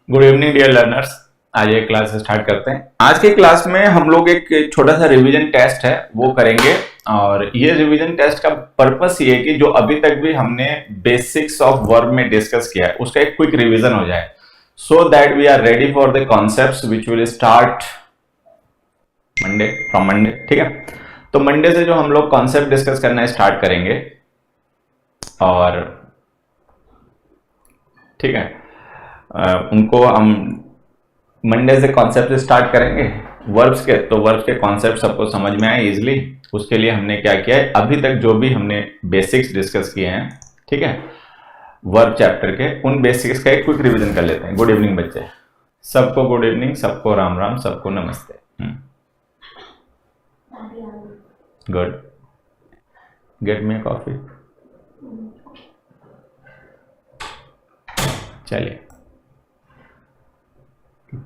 Good evening dear learners. आज एक class start करते हैं। आज की क्लास में हम लोग एक छोटा सा रिवीजन टेस्ट है वो करेंगे। और ये रिवीजन टेस्ट का पर्पस ये है कि जो अभी तक भी हमने बेसिक्स ऑफ वर्ब में डिस्कस किया है उसका एक क्विक रिवीजन हो जाए, so that we are ready for the concepts which will start Monday from Monday. ठीक है, तो मंडे से जो हम लोग कॉन्सेप्ट डिस्कस करना स्टार्ट करेंगे। और ठीक है, उनको हम मंडे से कॉन्सेप्ट स्टार्ट करेंगे वर्ब्स के। तो वर्ब्स के कॉन्सेप्ट सबको समझ में आए इजिली, उसके लिए हमने क्या किया है, अभी तक जो भी हमने बेसिक्स डिस्कस किए हैं, ठीक है, वर्ब चैप्टर के, उन बेसिक्स का एक क्विक रिवीजन कर लेते हैं। गुड इवनिंग बच्चे, सबको गुड इवनिंग, सबको राम राम, सबको नमस्ते। Good, get me coffee. चलिए,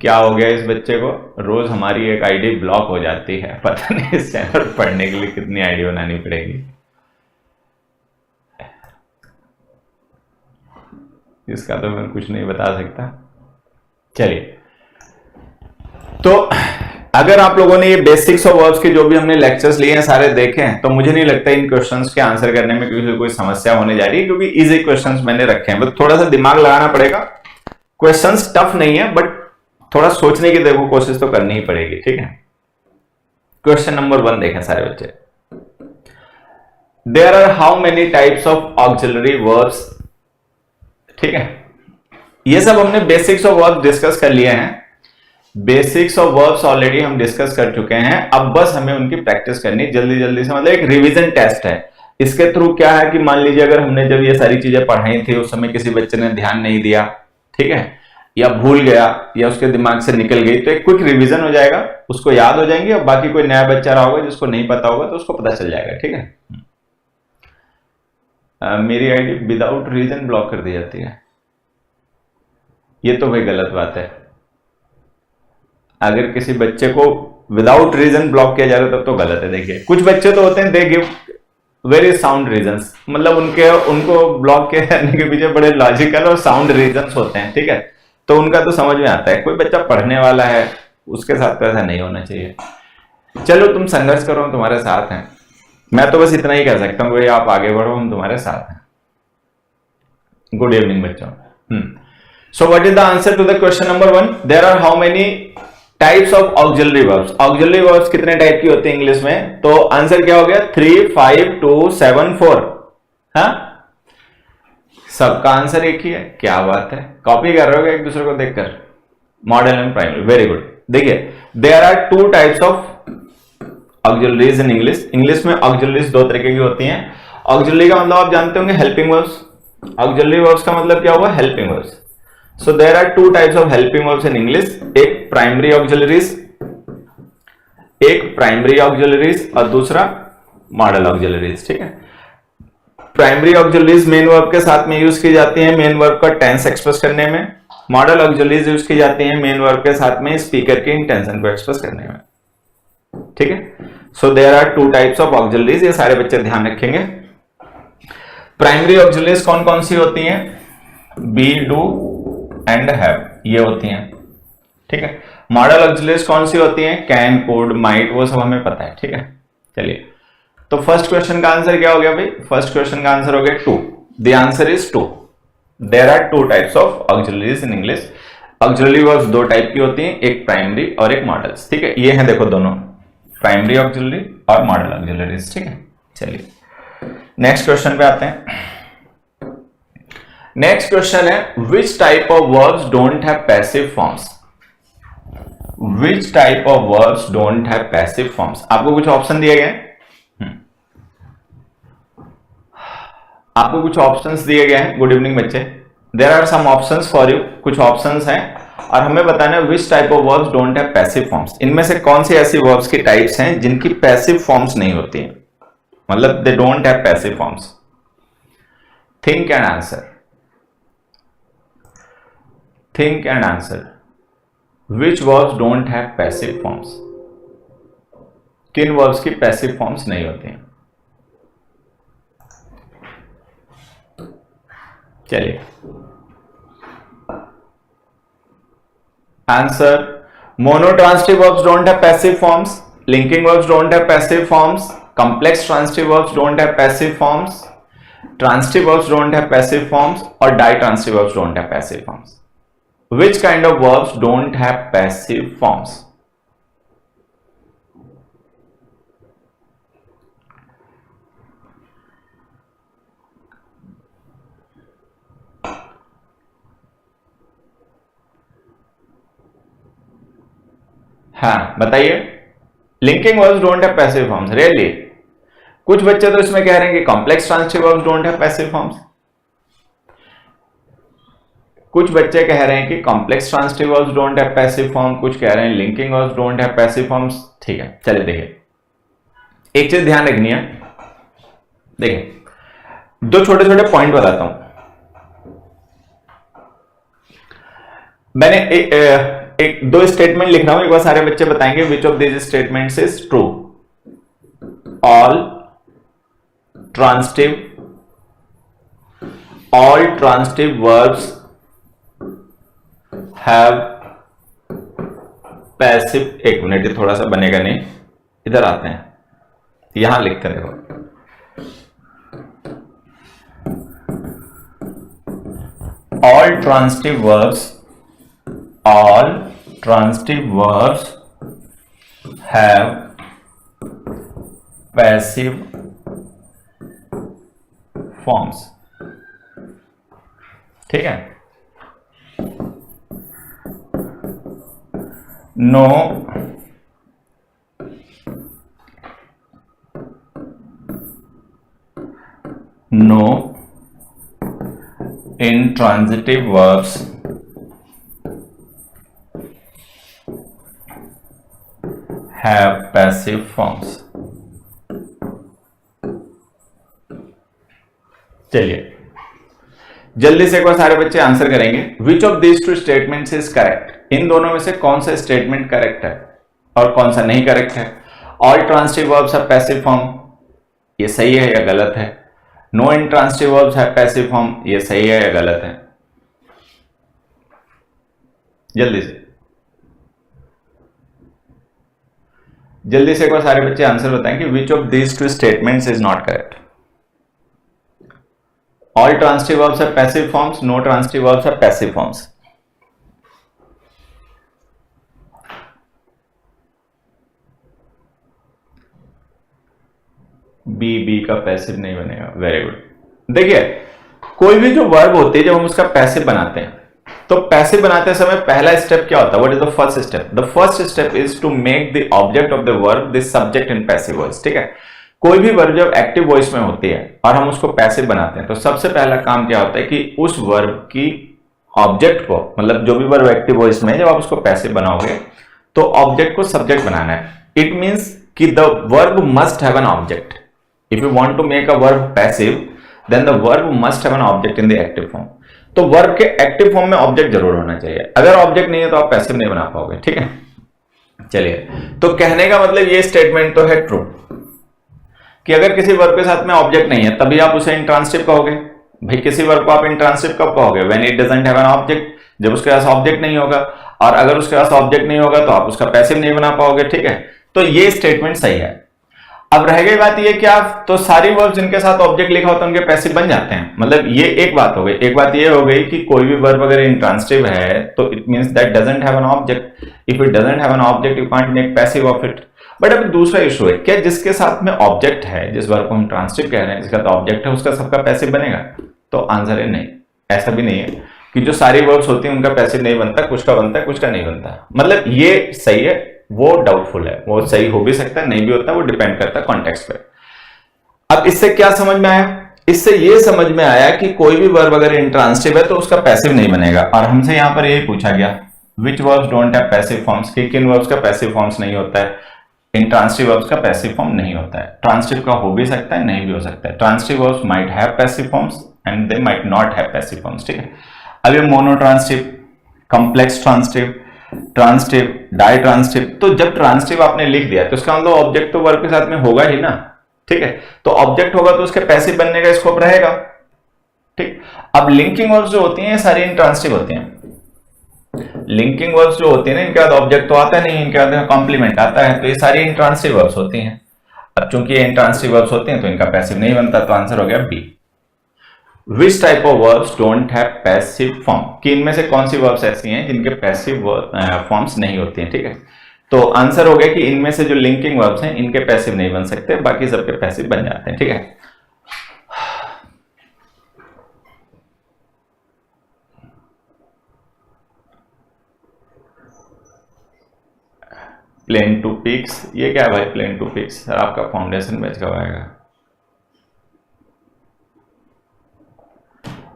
क्या हो गया इस बच्चे को, रोज हमारी एक आईडी ब्लॉक हो जाती है, पता नहीं इस चैनल पढ़ने के लिए कितनी आईडी बनानी पड़ेगी। इसका तो मैं कुछ नहीं बता सकता। चलिए, तो अगर आप लोगों ने ये बेसिक्स ऑफ वर्ब्स के जो भी हमने लेक्चर्स लिए हैं सारे देखे हैं, तो मुझे नहीं लगता इन क्वेश्चंस के आंसर करने में कोई समस्या होने जा रही है, क्योंकि इजी क्वेश्चंस मैंने रखे हैं। बस थोड़ा सा दिमाग लगाना पड़ेगा। क्वेश्चंस टफ नहीं है, बट थोड़ा सोचने की देखो कोशिश तो करनी ही पड़ेगी। ठीक है, क्वेश्चन नंबर 1 देखें सारे बच्चे। There are how many types of auxiliary verbs. ठीक है, ये सब हमने बेसिक्स ऑफ वर्ब्स डिस्कस कर लिए हैं। बेसिक्स ऑफ वर्ब्स ऑलरेडी हम डिस्कस कर चुके हैं। अब बस हमें उनकी प्रैक्टिस करनी जल्दी जल्दी से, मतलब एक रिवीजन टेस्ट है। इसके थ्रू क्या है कि मान लीजिए अगर हमने जब ये सारी चीजें पढ़ाई थी उस समय किसी बच्चे ने ध्यान नहीं दिया, ठीक है, या भूल गया या उसके दिमाग से निकल गई, तो एक क्विक रिवीजन हो जाएगा, उसको याद हो जाएंगे। और बाकी कोई नया बच्चा रहा होगा जिसको नहीं पता होगा तो उसको पता चल जाएगा। ठीक है, मेरी आईडी विदाउट रीजन ब्लॉक कर दी जाती है, ये तो भाई गलत बात है। अगर किसी बच्चे को विदाउट रीजन ब्लॉक किया जा रहा है तब तो गलत है। देखिए, कुछ बच्चे तो होते हैं they give very sound reasons, मतलब उनको ब्लॉक किए जाने के पीछे बड़े लॉजिकल और साउंड रीजंस होते हैं। ठीक है, तो उनका तो समझ में आता है। कोई बच्चा पढ़ने वाला है उसके साथ तो ऐसा नहीं होना चाहिए। चलो, तुम संघर्ष करो, हम तुम्हारे साथ हैं। मैं तो बस इतना ही कह सकता हूँ, भाई आप आगे बढ़ो, हम तुम्हारे साथ हैं। गुड इवनिंग बच्चों। So what is the answer to the question number 1? There are how many types of auxiliary verbs. Auxiliary verbs कितने टाइप की होती है इंग्लिश में? तो आंसर क्या हो गया? 3, 5, 2, 7, 4। हाँ, सबका आंसर एक ही है। क्या बात है, कॉपी कर रहे हो एक दूसरे को देखकर? Modal and primary, very good. देखिए, there are 2 types of auxiliaries in English. English में ऑक्सिलरीज 2 तरीके की होती हैं। ऑक्सिलरी का मतलब आप जानते होंगे, हेल्पिंग वर्ब्स। ऑक्सिलरी वर्ब्स का मतलब क्या हुआ? Helping verbs. So there are 2 types of helping verbs in English, एक प्राइमरी ऑक्सिलरीज और दूसरा मॉडल ऑक्सिलरीज। ठीक है, प्राइमरी ऑक्सिलरीज मेन वर्ब के साथ में यूज की जाती हैं मेन वर्ब का टेंस एक्सप्रेस करने में। मॉडल ऑक्सिलरीज यूज की जाती हैं मेन वर्ब के साथ में स्पीकर के इंटेंशन को एक्सप्रेस करने में। ठीक है, so there are 2 types of auxiliaries, ये सारे बच्चे ध्यान रखेंगे। प्राइमरी ऑक्सिलरीज कौन कौन सी होती हैं? बी, डू एंड हैव, ये होती हैं। ठीक है, मॉडल ऑक्सिलरीज कौन सी होती हैं? कैन, कुड, माइट, वो सब हमें पता है। ठीक है, चलिए, तो फर्स्ट क्वेश्चन का आंसर क्या हो गया भाई? फर्स्ट क्वेश्चन का आंसर हो गया 2। The answer is 2। There are 2 types of auxiliaries in English. Auxiliary verbs 2 type की होती हैं, एक प्राइमरी और एक मॉडल्स। ठीक है, ये हैं देखो दोनों, प्राइमरी ऑक्सिलरी और मॉडल ऑक्सिलरीज। ठीक है, चलिए नेक्स्ट क्वेश्चन पे आते हैं। नेक्स्ट क्वेश्चन है, which type of verbs don't have passive forms. Which type of verbs don't have passive forms. आपको कुछ ऑप्शन दिए गए, आपको कुछ ऑप्शंस दिए गए हैं। गुड इवनिंग बच्चे, there are some options for you, कुछ ऑप्शंस हैं और हमें बताना है which type of verbs don't have passive forms. इनमें से कौन सी ऐसी वर्ब्स की टाइप्स हैं जिनकी पैसिव फॉर्म्स नहीं होती हैं, मतलब they don't have passive forms. Think and answer, think and answer. Which verbs don't have passive forms? किन वर्ब्स की पैसिव फॉर्म्स नहीं होती हैं? चलिए, answer, monotransitive verbs don't have passive forms, linking verbs don't have passive forms, complex transitive verbs don't have passive forms, transitive verbs don't have passive forms, or ditransitive verbs don't have passive forms. Which kind of verbs don't have passive forms? हाँ बताइए, linking verbs don't have passive forms, really? कुछ बच्चे तो इसमें कह रहे हैं कि complex transitive verbs don't have passive forms, कुछ बच्चे कह रहे हैं कि complex transitive verbs don't have passive form, कुछ कह रहे हैं linking verbs don't have passive forms. ठीक है, चलिए देखिए, एक चीज ध्यान रखनी है, देखिए दो छोटे छोटे पॉइंट बताता हूं। मैंने एक दो स्टेटमेंट लिख रहा हूं, एक बार सारे बच्चे बताएंगे विच of this statements is true. All transitive verbs have passive, एक मिनट, ये थोड़ा सा बनेगा नहीं, इधर आते हैं, यहां लिखते देखो, all transitive verbs have passive forms। ठीक है, no intransitive verbs have passive forms। चलिए जल्दी से एक बार सारे बच्चे आंसर करेंगे, which of this two statements is correct. इन दोनों में से कौन सा स्टेटमेंट करेक्ट है और कौन सा नहीं करेक्ट है। All transitive verbs have passive form, ये सही है या गलत है। No intransitive verbs have passive form, ये सही है या गलत है। जल्दी से एक बार सारे बच्चे आंसर बताएं कि which of this two statements is not correct. All transitive verbs have passive forms, no transitive verbs have passive forms। B का पैसिव नहीं बनेगा, वेरी गुड। देखिए कोई भी जो वर्ब होती है, जब हम उसका पैसिव बनाते हैं तो पैसिव बनाते समय पहला स्टेप क्या होता है, what is the first step? The first step is to make the object of the verb the subject in passive voice. ठीक है, कोई भी वर्ब जब एक्टिव वॉइस में होती है और हम उसको पैसिव बनाते हैं तो सबसे पहला काम क्या होता है कि उस वर्ब की ऑब्जेक्ट को, मतलब जो भी वर्ब एक्टिव वॉइस में है, जब आप उसको पैसिव बनाओगे तो ऑब्जेक्ट को सब्जेक्ट बनाना है। इट मींस कि the verb must have an object. If you want to make a verb passive then the verb must have an object in the active form. तो वर्ब के active form में object जरूर होना चाहिए, अगर object नहीं है तो आप पैसिव नहीं बना पाओगे। ठीक है, चलिए, तो कहने का मतलब ये स्टेटमेंट तो है ट्रू कि अगर किसी वर्ब के साथ में ऑब्जेक्ट नहीं है तभी आप उसे इंट्रांसिटिव कहोगे। भाई किसी वर्ब को आप इंट्रांसिटिव कब कहोगे? When it doesn't have an object, जब उसके पास ऑब्जेक्ट नहीं होगा। और अगर उसके पास ऑब्जेक्ट नहीं होगा तो आप उसका पैसिव नहीं बना पाओगे। ठीक है, तो ये स्टेटमेंट सही है। अब रह गई बात ये क्या, तो सारी वर्ब जिनके साथ ऑब्जेक्ट लिखा होता है उनके पैसिव बन जाते हैं। मतलब ये एक बात हो गई। एक बात ये हो गई कि कोई भी वर्ब अगर इंट्रांसिटिव है तो it means that doesn't have an object. If it doesn't have an object you can't make passive of it. But अभी दूसरा इशू है, क्या जिसके साथ में ऑब्जेक्ट है, जिस वर्ब को हम ट्रांसिटिव कह रहे हैं, जिसका तो ऑब्जेक्ट है, उसका सबका पैसिव बनेगा? तो आंसर है नहीं। ऐसा भी नहीं है कि जो सारी वर्ब्स होती हैं उनका पैसिव नहीं बनता, कुछ का बनता है कुछ का नहीं बनता। मतलब ये सही है, वो डाउटफुल है, वो सही हो भी सकता है नहीं भी होता, वो डिपेंड करता है कॉन्टेक्स्ट पे। अब इससे क्या समझ में आया? इससे ये समझ में आया कि कोई भी वर्ब अगर इंट्रांसिटिव है तो उसका पैसिव नहीं बनेगा। और हमसे यहां पर यही पूछा गया which verbs don't have passive forms, कि किन वर्ब्स का पैसिव फॉर्म्स नहीं होता है। इंट्रांसिटिव वर्ब्स का पैसिव फॉर्म नहीं होता है। ट्रांसिटिव का हो भी सकता है, नहीं भी हो सकता है। Transitive verbs might have passive forms and they might not have passive forms. ठीक है, अब ये मोनोट्रांसिटिव, कॉम्प्लेक्स ट्रांसिटिव, ट्रांसिटिव, डाइट्रांसिटिव, तो जब ट्रांसिटिव आपने लिख दिया तो इसका मतलब ऑब्जेक्ट तो वर्ब के साथ में होगा ही ना। ठीक है, तो ऑब्जेक्ट होगा तो उसके पैसिव बनने का स्कोप रहेगा। ठीक, अब लिंकिंग वर्ब्स जो होती हैं सारी इंट्रांसिटिव होती हैं। लिंकिंग वर्ब्स जो होती है ना, इनके बाद ऑब्जेक्ट तो आता नहीं, इनके बाद कॉम्प्लीमेंट आता है, तो ये सारी इंट्रांसिटिव वर्ब्स होती हैं। अब चूंकि ये इंट्रांसिटिव वर्ब्स होती हैं तो इनका पैसिव नहीं बनता, तो आंसर हो गया B. Which type of verbs don't have passive form, कि इनमें से कौन सी वर्ब्स ऐसी हैं जिनके पैसिव फॉर्म्स नहीं होती हैं, ठीक है। तो आंसर हो गया कि इनमें से जो लिंकिंग वर्ब्स हैं इनके पैसिव नहीं बन सकते, बाकी सबके पैसिव बन जाते हैं, ठीक है। प्लेन टू पिक्स, ये क्या है भाई प्लेन टू पिक्स? सर आपका फाउंडेशन बैच कब आएगा?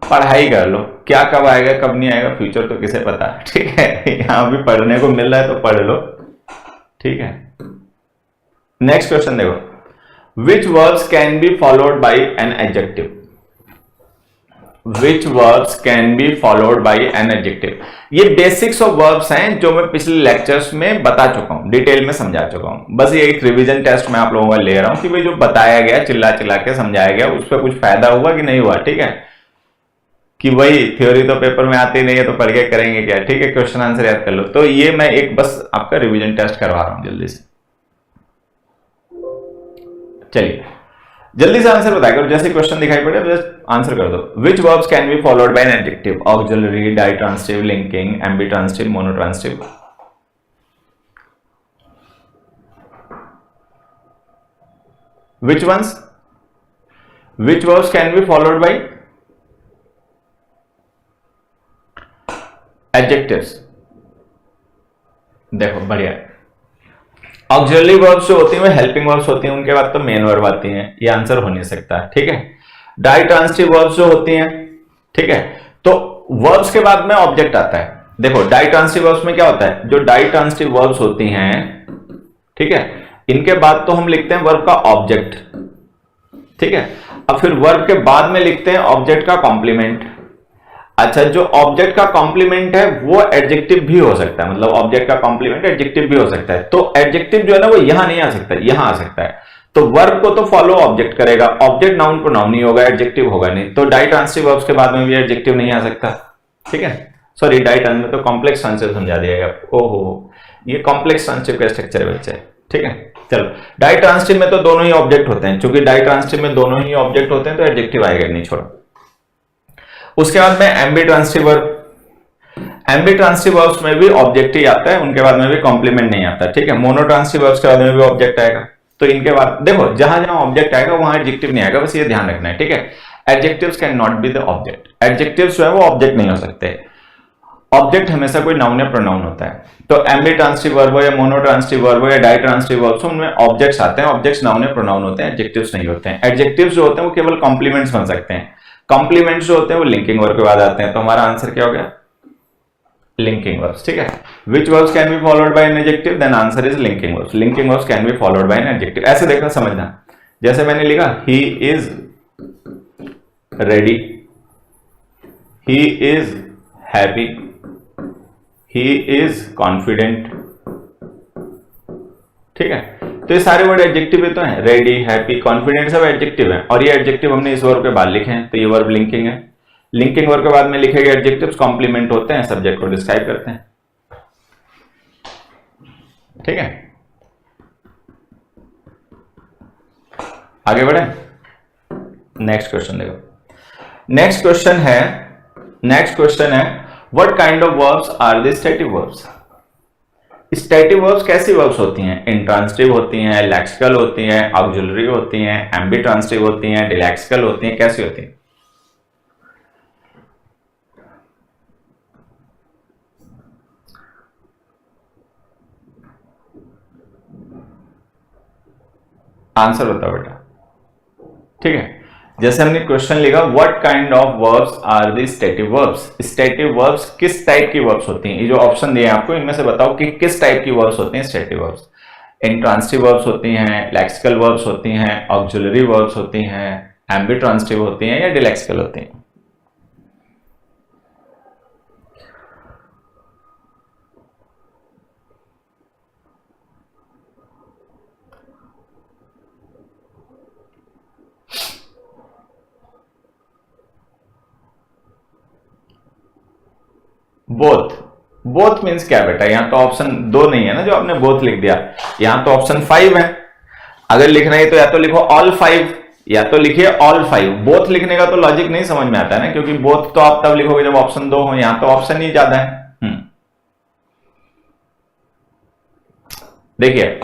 पढ़ाई कर लो, क्या कब आएगा कब नहीं आएगा फ्यूचर तो किसे पता है, ठीक है। यहां भी पढ़ने को मिल रहा है तो पढ़ लो, ठीक है। नेक्स्ट क्वेश्चन देखो, which verbs can be followed by an adjective? Which verbs can be followed by an adjective? ये बेसिक्स ऑफ वर्ब्स हैं जो मैं पिछले लेक्चर्स में बता चुका हूं, डिटेल में समझा चुका हूं। बस ये एक रिवीजन टेस्ट मैं आप लोगों का ले रहा हूं कि भाई जो बताया गया चिल्ला चिल्ला के समझाया गया उस पर कुछ फायदा हुआ कि नहीं हुआ, ठीक है। कि वही थ्योरी तो पेपर में आती नहीं है तो पढ़ के करेंगे क्या, ठीक है, क्वेश्चन आंसर याद कर लो। तो ये मैं एक बस आपका रिवीजन टेस्ट करवा रहा हूं जल्दी से। चलिए जल्दी से आंसर बताया करो, जैसे क्वेश्चन दिखाई पड़े जस्ट आंसर कर दो। Which verbs can be followed by an adjective? Auxiliary, ditransitive, linking, ambitransitive, monotransitive. Which ones? Which verbs can be followed by adjectives? देखो बढ़िया, ऑक्सिलरी वर्ब्स जो होती हैं वो हेल्पिंग वर्ब्स होती हैं, उनके बाद तो मेन वर्ब आती हैं, ये आंसर हो नहीं सकता, ठीक है। डाइट्रांसिटिव वर्ब्स जो होती हैं, ठीक है, तो वर्ब्स के बाद में ऑब्जेक्ट आता है। देखो डाइट्रांसिटिव वर्ब्स में क्या होता है, जो डाइट्रांसिटिव वर्ब्स होती हैं, ठीक है, इनके बाद तो हम लिखते हैं वर्ब का ऑब्जेक्ट, ठीक है। अब फिर वर्ब के बाद में लिखते हैं ऑब्जेक्ट का कॉम्प्लीमेंट। अच्छा, जो ऑब्जेक्ट का कॉम्प्लीमेंट है वो एडजेक्टिव भी हो सकता है, मतलब ऑब्जेक्ट का कॉम्प्लीमेंट एडजेक्टिव भी हो सकता है। तो एडजेक्टिव जो है ना वो यहां नहीं आ सकता, यहां आ सकता है। तो वर्ब को तो फॉलो ऑब्जेक्ट करेगा, ऑब्जेक्ट नाउन प्रोनाउन ही होगा, एडजेक्टिव होगा नहीं। तो डाइट्रांसिटिव वर्ब्स के बाद में भी एडजेक्टिव नहीं आ सकता, ठीक है। सॉरी डाइट्रांसिटिव में तो कॉम्प्लेक्स ट्रांसिटिव समझा दिया गया, ओहो ये कॉम्प्लेक्स ट्रांसिटिव का स्ट्रक्चर है बच्चे, ठीक है। चलो डाइट्रांसिटिव में तो दोनों ही ऑब्जेक्ट होते हैं, क्योंकि डाइट्रांसिटिव में दोनों ही ऑब्जेक्ट होते हैं तो एडजेक्टिव आएगा नहीं, छोड़ो। उसके बाद में एम्बिट्रांसिटिव वर्ब, एम्बिट्रांसिटिव वर्ब्स में भी ऑब्जेक्ट ही आता है, उनके बाद में भी कॉम्प्लीमेंट नहीं आता, ठीक है। मोनोट्रांसिटिव वर्ब्स के बाद में भी ऑब्जेक्ट आएगा, तो इनके बाद देखो जहां जहां ऑब्जेक्ट आएगा वहां एडजेक्टिव नहीं आएगा, बस ये ध्यान रखना है, ठीक है। Adjectives can not be the object, adjectives जो है वो ऑब्जेक्ट नहीं हो सकते, ऑब्जेक्ट हमेशा कोई नाउन या प्रोनाउन होता है। तो एम्बिट्रांसिटिव वर्ब हो या मोनोट्रांसिटिव वर्ब हो या डाइट्रांसिटिव वर्ब, उनमें ऑब्जेक्ट्स आते हैं, ऑब्जेक्ट्स नाउन या प्रोनाउन होते हैं, एडजेक्टिव्स नहीं होते हैं। एडजेक्टिव्स जो होते हैं वो केवल कॉम्प्लीमेंट्स बन सकते हैं, कॉम्प्लीमेंट्स जो होते हैं वो लिंकिंग वर्ब के बाद आते हैं। तो हमारा आंसर क्या हो गया, लिंकिंग वर्ब्स, ठीक है। Which verbs can be followed by an adjective? Then answer is linking verbs, linking verbs can be followed by an adjective. ऐसे देखना समझना, जैसे मैंने लिखा he is ready, he is happy, he is confident, ठीक है। तो ये सारे वर्ड एडजेक्टिव तो हैं, रेडी, हैप्पी, कॉन्फिडेंट सब एडजेक्टिव हैं, और ये एडजेक्टिव हमने इस वर्ब के बाद लिखे हैं, तो ये वर्ब लिंकिंग है। लिंकिंग वर्ब के बाद में लिखे गए एडजेक्टिव्स कॉम्प्लीमेंट होते हैं, सब्जेक्ट को डिस्क्राइब करते हैं, ठीक है। आगे बढ़े, नेक्स्ट क्वेश्चन देखो। नेक्स्ट क्वेश्चन है what kind of verbs are the static verbs? Static verbs कैसी वर्ब्स होती हैं? इंट्रांसिटिव होती हैं, लेक्सिकल होती हैं, ऑक्सिलरी होती हैं, एम्बिट्रांसिटिव होती हैं, डिलेक्सिकल होती हैं, कैसी होती हैं? आंसर बताओ बेटा, ठीक है। जैसे हमने क्वेश्चन लिखा what kind of verbs are the static verbs, static verbs किस टाइप की वर्ब्स होती हैं? ये जो ऑप्शन दिए हैं आपको इनमें से बताओ कि किस टाइप की वर्ब्स होती हैं स्टैटिक वर्ब्स। इंट्रांसिटिव वर्ब्स होती हैं, लेक्सिकल वर्ब्स होती हैं, ऑक्सिलरी वर्ब्स होती हैं, एम्बिट्रांसिटिव होती हैं, या डिलेक्सिकल होती हैं? बोथ बोथ मीन्स क्या बेटा, यहाँ तो ऑप्शन 2 नहीं है ना जो आपने बोथ लिख दिया, यहाँ तो ऑप्शन 5 है। अगर लिखना है तो या तो लिखो ऑल 5 या तो लिखिए ऑल 5। बोथ लिखने का तो लॉजिक नहीं समझ में आता है ना, क्योंकि बोथ तो आप तब लिखोगे जब ऑप्शन 2 हो, यहाँ तो ऑप्शन ही ज्यादा है। देखिए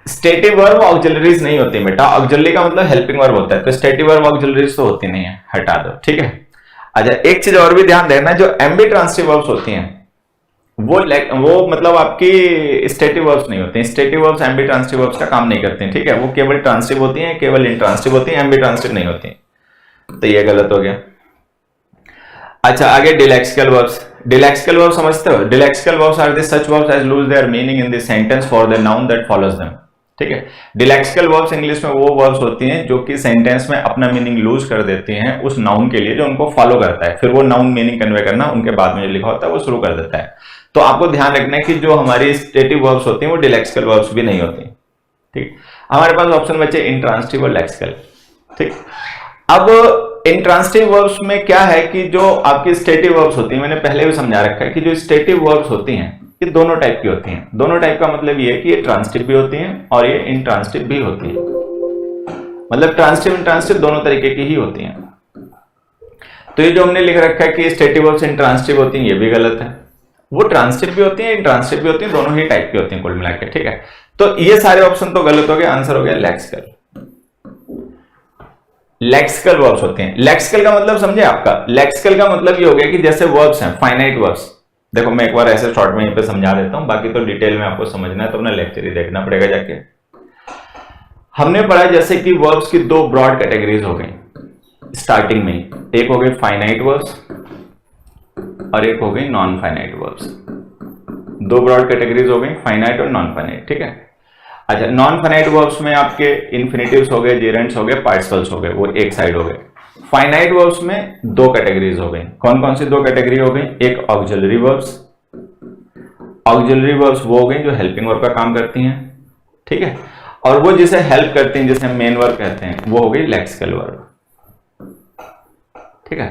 स्टेटिव वर्ब ऑक्सिलरीज नहीं होती बेटा, ऑक्सिलरी का मतलब हेल्पिंग वर्ब होता है, तो स्टेटिव वर्ब ऑक्सिलरीज तो होती नहीं है, हटा दो, ठीक है। अच्छा एक चीज और भी ध्यान देना, जो एम्बी ट्रांसिटिव वर्ब्स होती हैं वो मतलब आपकी स्टेटिव वर्ब्स नहीं होती हैं। Stative verbs Aamby transitive verbs का काम नहीं करती हैं, ठीक है। वो केवल ट्रांसिटिव होती हैं, केवल इंट्रांसिटिव होती हैं, एम्बी ट्रांसिटिव नहीं होती, तो ये गलत हो गया। अच्छा आगे डिलेक्सिकल वर्ब्स। डिलेक्सिकल वर्ब समझते हो? Delexical verbs are the such verbs as lose their meaning in the sentence for the noun that follows them, ठीक है। डिलेक्सिकल वर्ब्स इंग्लिश में वो वर्ब्स होती हैं जो कि सेंटेंस में अपना मीनिंग लूज कर देती हैं उस नाउन के लिए जो उनको फॉलो करता है, फिर वो नाउन मीनिंग कन्वे करना उनके बाद में जो लिखा होता है वो शुरू कर देता है। तो आपको ध्यान रखना है कि जो हमारी स्टेटिव वर्ब्स होती हैं वो डिलेक्सिकल वर्ब्स भी नहीं होती, ठीक। हमारे पास ऑप्शन बचे इंट्रांसिटिव और लेक्सिकल, ठीक। अब इंट्रांसिटिव वर्ब्स में क्या है कि जो आपकी स्टेटिव वर्ब्स होती हैं, मैंने पहले भी समझा रखा है कि जो स्टेटिव वर्ब्स होती हैं ये दोनों टाइप की होती हैं। दोनों टाइप का मतलब ये है कि ये ट्रांसिटिव भी होती हैं और ये इंट्रांसिटिव भी होती हैं, मतलब ट्रांसिटिव इंट्रांसिटिव दोनों तरीके की ही होती हैं। तो ये जो हमने लिख रखा है कि स्टेटिव वर्ब्स इंट्रांसिटिव होती हैं, ये भी गलत है। वो ट्रांसिटिव भी होती है, इंट्रांसिटिव भी होती है, दोनों ही टाइप की होती हैं कुल मिला के, ठीक है। तो ये सारे ऑप्शन तो गलत हो गए, आंसर हो गया लेक्सिकल। लेक्सिकल वर्ब्स होते हैं। लेक्सिकल का मतलब समझे आपका? लेक्सिकल का मतलब ये हो गया कि जैसे वर्ब्स हैं फाइनाइट वर्ब्स, देखो मैं एक बार ऐसे शॉर्ट में यहीं पे समझा देता हूं, बाकी तो डिटेल में आपको समझना है तो अपना लेक्चर ही देखना पड़ेगा जाके। हमने पढ़ा जैसे कि वर्ब्स की 2 ब्रॉड कैटेगरीज हो गई स्टार्टिंग में, एक हो गई फाइनाइट वर्ब्स और एक हो गई non finite verbs. 2 broad categories हो गई, फाइनाइट और नॉन फाइनाइट, ठीक है। अच्छा नॉन फाइनाइट वर्ब्स में आपके इन्फिनेटिव्स हो गए, जेरेंट्स हो गए, पार्टिसिपल्स हो गए, वो एक साइड हो गए। फाइनाइट वर्ब्स में 2 कैटेगरीज हो गई। कौन कौन सी 2 कैटेगरी हो गई? एक ऑक्सिलरी वर्ब्स, ऑक्सिलरी वर्ब्स वो हो गई जो हेल्पिंग वर्ब का काम करती हैं, ठीक है। और वो जिसे हेल्प करती हैं, जिसे मेन वर्ब कहते हैं, वो हो गई लेक्सिकल वर्ब, ठीक है।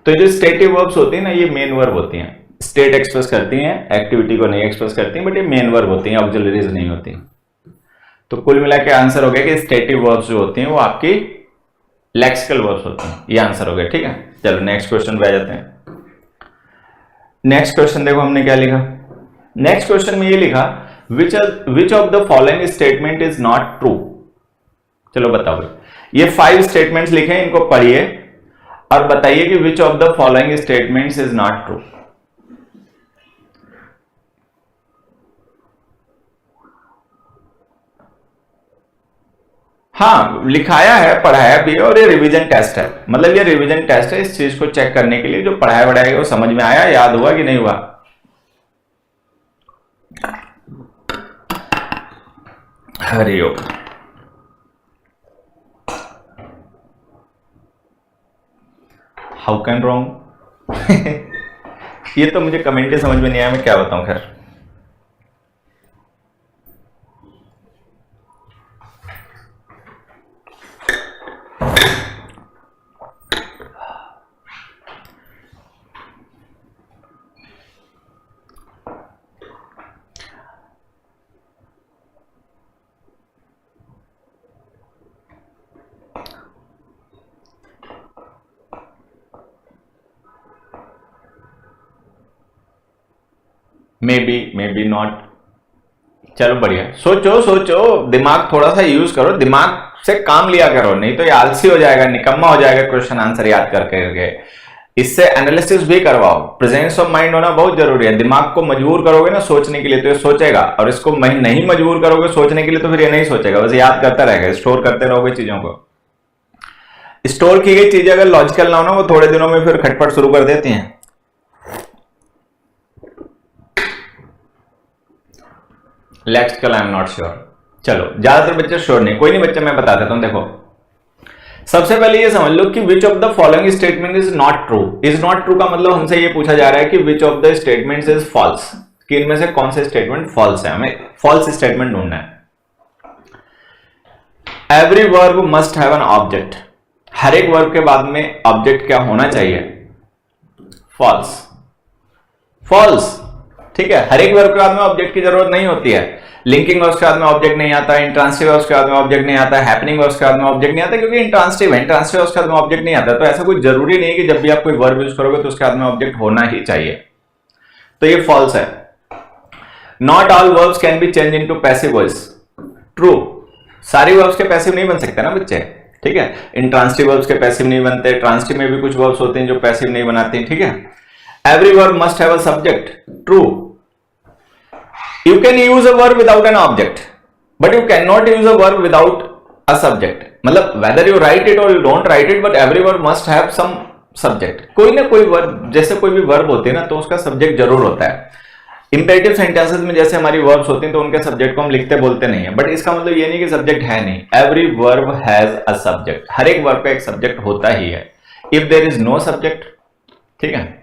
तो जो स्टेटिव वर्ब्स होती है ना, ये मेन वर्ब होती हैं, स्टेट एक्सप्रेस करती हैं, एक्टिविटी को नहीं एक्सप्रेस करती हैं, बट ये मेन वर्ब होती हैं, ऑक्सिलरीज नहीं होती। तो कुल मिला के आंसर हो गया कि स्टेटिव वर्ब्स जो होती हैं वो आपकी लेक्सिकल वर्ब्स होती हैं, ये आंसर हो गया, ठीक है। चलो नेक्स्ट क्वेश्चन पे आ जाते हैं। नेक्स्ट क्वेश्चन देखो हमने क्या लिखा। नेक्स्ट क्वेश्चन में ये लिखा विच of the following statement is not true. चलो बताओ, ये 5 स्टेटमेंट्स लिखे हैं, इनको पढ़िए और बताइए कि which of the following statements is not true. हाँ लिखाया है, पढ़ाया भी है और ये रिवीजन टेस्ट है, मतलब ये रिवीजन टेस्ट है इस चीज को चेक करने के लिए जो पढ़ाया बढ़ाया वो समझ में आया, याद हुआ कि नहीं हुआ। हरिओम। हाउ कैन रॉन्ग ये तो मुझे कमेंट ही समझ में नहीं आया, मैं क्या बताऊं। खैर मे बी नॉट। चलो बढ़िया, सोचो सोचो, दिमाग थोड़ा सा यूज करो, दिमाग से काम लिया करो, नहीं तो ये आलसी हो जाएगा, निकम्मा हो जाएगा क्वेश्चन आंसर याद करके। इससे एनालिसिस भी करवाओ, प्रेजेंस ऑफ माइंड होना बहुत जरूरी है। दिमाग को मजबूर करोगे ना सोचने के लिए तो ये सोचेगा, और इसको नहीं मजबूर करोगे सोचने के लिए तो फिर ये नहीं सोचेगा, बस याद करता रहेगा। स्टोर करते रहोगे चीजों को, स्टोर की गई चीजें अगर लॉजिकल ना हो ना, वो थोड़े दिनों में फिर खटपट शुरू कर देती हैं। Lexical I am not sure. चलो ज्यादातर बच्चे श्योर नहीं, कोई नहीं बच्चे मैं बता देता हूं। देखो सबसे पहले ये समझ लो कि which of the following statement is not true. Is not true का मतलब हमसे ये पूछा जा रहा है कि which of the statements is false, कि इनमें से कौन से स्टेटमेंट फॉल्स है, हमें फॉल्स स्टेटमेंट ढूंढना है। Every verb must have an object, हर एक वर्ब के बाद में ऑब्जेक्ट क्या होना चाहिए? फॉल्स। फॉल्स ठीक है, हर एक वर्ब के बाद में ऑब्जेक्ट की जरूरत नहीं होती है। लिंकिंग वर्ब्स के बाद में ऑब्जेक्ट नहीं आता, इंट्रांसिटिव वर्ब्स के बाद में ऑब्जेक्ट नहीं आता, हैपनिंग वर्ब्स के बाद में ऑब्जेक्ट नहीं आता, क्योंकि इंट्रांसिटिव है, इंट्रांसिटिव वर्ब्स के बाद में ऑब्जेक्ट नहीं आता। तो ऐसा कोई जरूरी नहीं है कि जब भी आप कोई वर्ब यूज करोगे तो उसके बाद में ऑब्जेक्ट होना ही चाहिए। तो ये फॉल्स है। Not all verbs can be change into passive voice, true. सारी वर्ब्स के पैसिव नहीं बन सकते ना बच्चे, ठीक है। इंट्रांसिटिव वर्ब्स के पैसिव नहीं बनते, ट्रांसिटिव में भी कुछ वर्ब्स होते हैं जो पैसिव नहीं बनाते हैं, ठीक है। Every verb must have a subject, true. You can use a verb without an object but you can not use a verb without a subject, मतलब वेदर यू राइट इट और you don't write it but every verb must have some subject. कोई ना कोई verb, जैसे कोई भी verb होती है ना तो उसका सब्जेक्ट जरूर होता है। इंपेरेटिव सेंटेंसेस में जैसे हमारी वर्ब्स होती हैं तो उनके सब्जेक्ट को हम लिखते बोलते नहीं है, बट इसका मतलब ये नहीं कि सब्जेक्ट है नहीं। Every verb has a subject, हर एक वर्ब का एक सब्जेक्ट होता ही है। If there is no subject, ठीक है।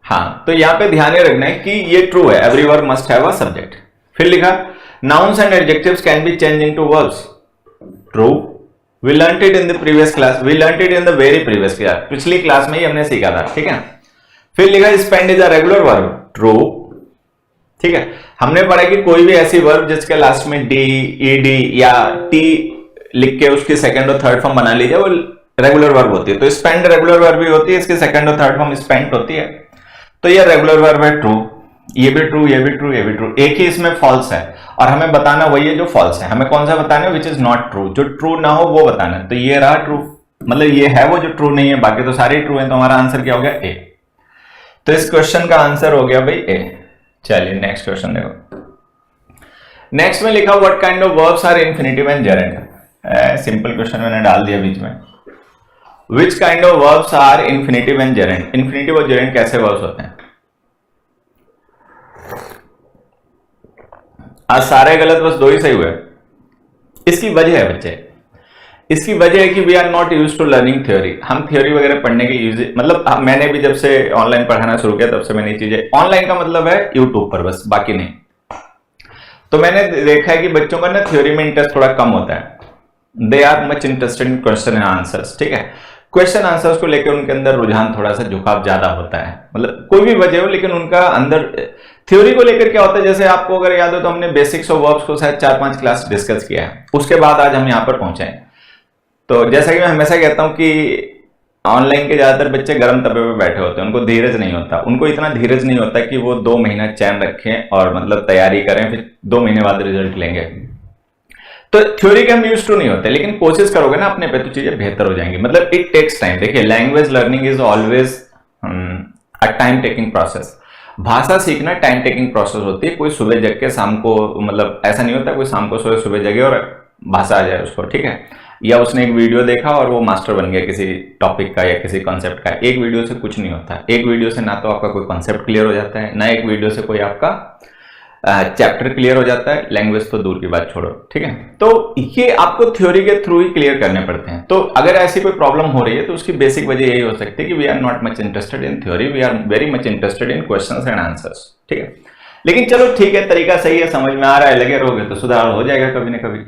हाँ, तो यहां पे ध्यान रखना है कि ये ट्रू है, every verb must have a subject. फिर लिखा nouns and adjectives can be change into verbs, true. We learned it in the previous class, we learned it in the very previous class, पिछली class में ही हमने सीखा था, ठीक है। फिर लिखा spend is a regular verb, true, ठीक है। हमने पढ़ा कि कोई भी ऐसी वर्ब जिसके लास्ट में डी, ईडी या टी लिख के उसकी सेकंड और थर्ड फॉर्म बना लीजिए, वो रेगुलर वर्ब होती है। तो स्पेंड रेगुलर वर्ब भी होती है, इसकी सेकंड और थर्ड फॉर्म स्पेंट होती है, तो ये रेगुलर वर्ब है, ट्रू। ये भी ट्रू, ये भी ट्रू, ये भी ट्रू। एक ही इसमें फॉल्स है और हमें बताना वही है जो फॉल्स है। हमें कौन सा बताना है, विच इज नॉट ट्रू, जो ट्रू ना हो वो बताना है। तो ये रहा ट्रू, मतलब ये है वो जो ट्रू नहीं है, बाकी तो सारे ट्रू हैं। तो हमारा आंसर क्या हो गया, ए। तो इस क्वेश्चन का आंसर हो गया भाई ए। चलिए नेक्स्ट क्वेश्चन देखो। नेक्स्ट में लिखा what kind of verbs are infinitive and gerund. Simple question मैंने डाल दिया बीच में। Which kind of verbs are infinitive and gerund, infinitive और जेरेंड कैसे वर्ब्स होते हैं। आज सारे गलत, बस दो ही सही हुए। इसकी वजह है बच्चे, इसकी वजह है कि we are not use to learning theory. हम थ्योरी वगैरह पढ़ने के यूज, मतलब मैंने भी जब से ऑनलाइन पढ़ाना शुरू किया तब से मैंने ये चीजें, ऑनलाइन का मतलब है यूट्यूब पर बस, बाकी नहीं। तो मैंने देखा है कि बच्चों का ना थ्योरी में इंटरेस्ट थोड़ा कम होता है। They are much interested in question and answers, ठीक है। क्वेश्चन आंसर्स को लेकर उनके अंदर रुझान थोड़ा सा झुकाव ज्यादा होता है, मतलब कोई भी वजह हो, लेकिन उनका अंदर थ्योरी को लेकर क्या होता है। जैसे आपको अगर याद हो तो हमने बेसिक्स ऑफ वर्ब्स को शायद 4-5 क्लास डिस्कस किया है, उसके बाद आज हम यहाँ पर पहुंचे हैं। तो जैसा कि मैं हमेशा कहता हूं कि ऑनलाइन के ज्यादातर बच्चे गर्म तवे पे बैठे होते हैं, उनको धीरज नहीं होता, उनको इतना धीरज नहीं होता कि वो 2 महीना चैन रखें और मतलब तैयारी करें, फिर 2 महीने बाद रिजल्ट लेंगे। तो थ्योरी के हम यूज टू नहीं होते, लेकिन कोशिश करोगे ना अपने पे तो चीजें बेहतर हो जाएंगी। मतलब इट टेक्स टाइम। देखिए language learning is always a time taking process. भाषा सीखना टाइम टेकिंग प्रोसेस होती है। कोई सुबह जग के शाम को, मतलब ऐसा नहीं होता कोई शाम को सोए सुबह जगे और भाषा आ जाए उसको, ठीक है। या उसने एक वीडियो देखा और वो मास्टर बन गया किसी टॉपिक का या किसी कॉन्सेप्ट का। एक वीडियो से कुछ नहीं होता। एक वीडियो से ना तो आपका कोई कॉन्सेप्ट क्लियर हो जाता है, ना एक वीडियो से कोई आपका चैप्टर क्लियर हो जाता है, लैंग्वेज तो दूर की बात छोड़ो, ठीक है। तो ये आपको थ्योरी के थ्रू ही क्लियर करने पड़ते हैं। तो अगर ऐसी कोई प्रॉब्लम हो रही है तो उसकी बेसिक वजह यही हो सकती है कि we are not much interested in theory, we are very much interested in questions and answers, ठीक है। लेकिन चलो ठीक है, तरीका सही है, समझ में आ रहा है, लगे रहोगे तो सुधार हो जाएगा कभी ना कभी।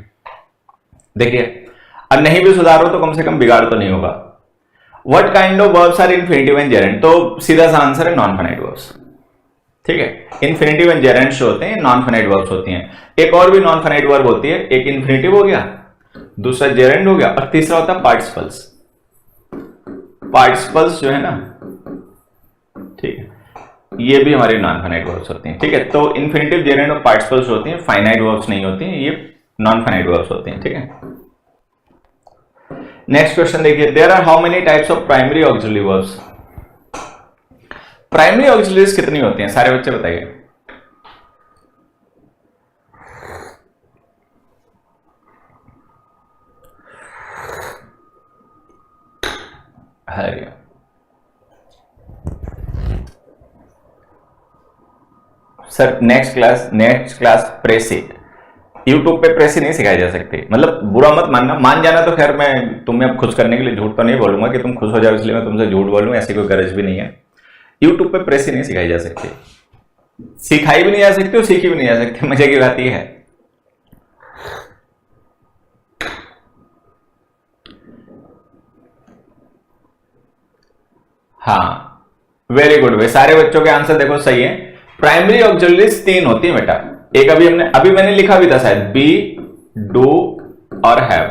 देखिए और नहीं भी सुधारो तो कम से कम बिगाड़ तो नहीं होगा। What kind of verbs are infinitive and gerund, तो सीधा सा आंसर है नॉन फाइनाइट वर्ब्स, ठीक है। इन्फिनिटिव एंड जेरेंड जो होते हैं नॉन फाइनाइट वर्ब्स होती हैं। एक और भी नॉन फाइनाइट वर्ब होती है, एक इन्फिनिटिव हो गया, दूसरा जेरेंड हो गया और तीसरा होता है पार्टिसिपल्स। पार्टिसिपल्स जो है ना, ठीक है, ये भी हमारी नॉन फाइनाइट वर्ब्स होती हैं, ठीक है। तो इन्फिनिटिव, जेरेंड और पार्टिसिपल्स होती हैं, फाइनाइट वर्ब्स नहीं होती हैं, ये नॉन फाइनाइट वर्ब्स होती हैं, ठीक है। नेक्स्ट क्वेश्चन देखिए, there are how many types of primary auxiliary verbs. Primary auxiliaries कितनी होती हैं सारे बच्चे बताइए। हरिया सर नेक्स्ट क्लास प्रेसी, यूट्यूब पे प्रेसी नहीं सिखाई जा सकती। मतलब बुरा मत मानना, मान जाना तो खैर मैं तुम्हें अब खुश करने के लिए झूठ तो नहीं बोलूंगा कि तुम खुश हो जाओ इसलिए मैं तुमसे झूठ बोलूं, ऐसी कोई गरज भी नहीं है। यूट्यूब पे प्रेसी नहीं सिखाई जा सकती, सिखाई भी नहीं जा सकती और सीखी भी नहीं जा सकती। मजे की बात यह है। हाँ वेरी गुड भाई, सारे बच्चों के आंसर देखो सही है। प्राइमरी ऑक्सिलरीज 3 होती है बेटा, एक अभी मैंने लिखा भी था शायद, बी, डू और हैव।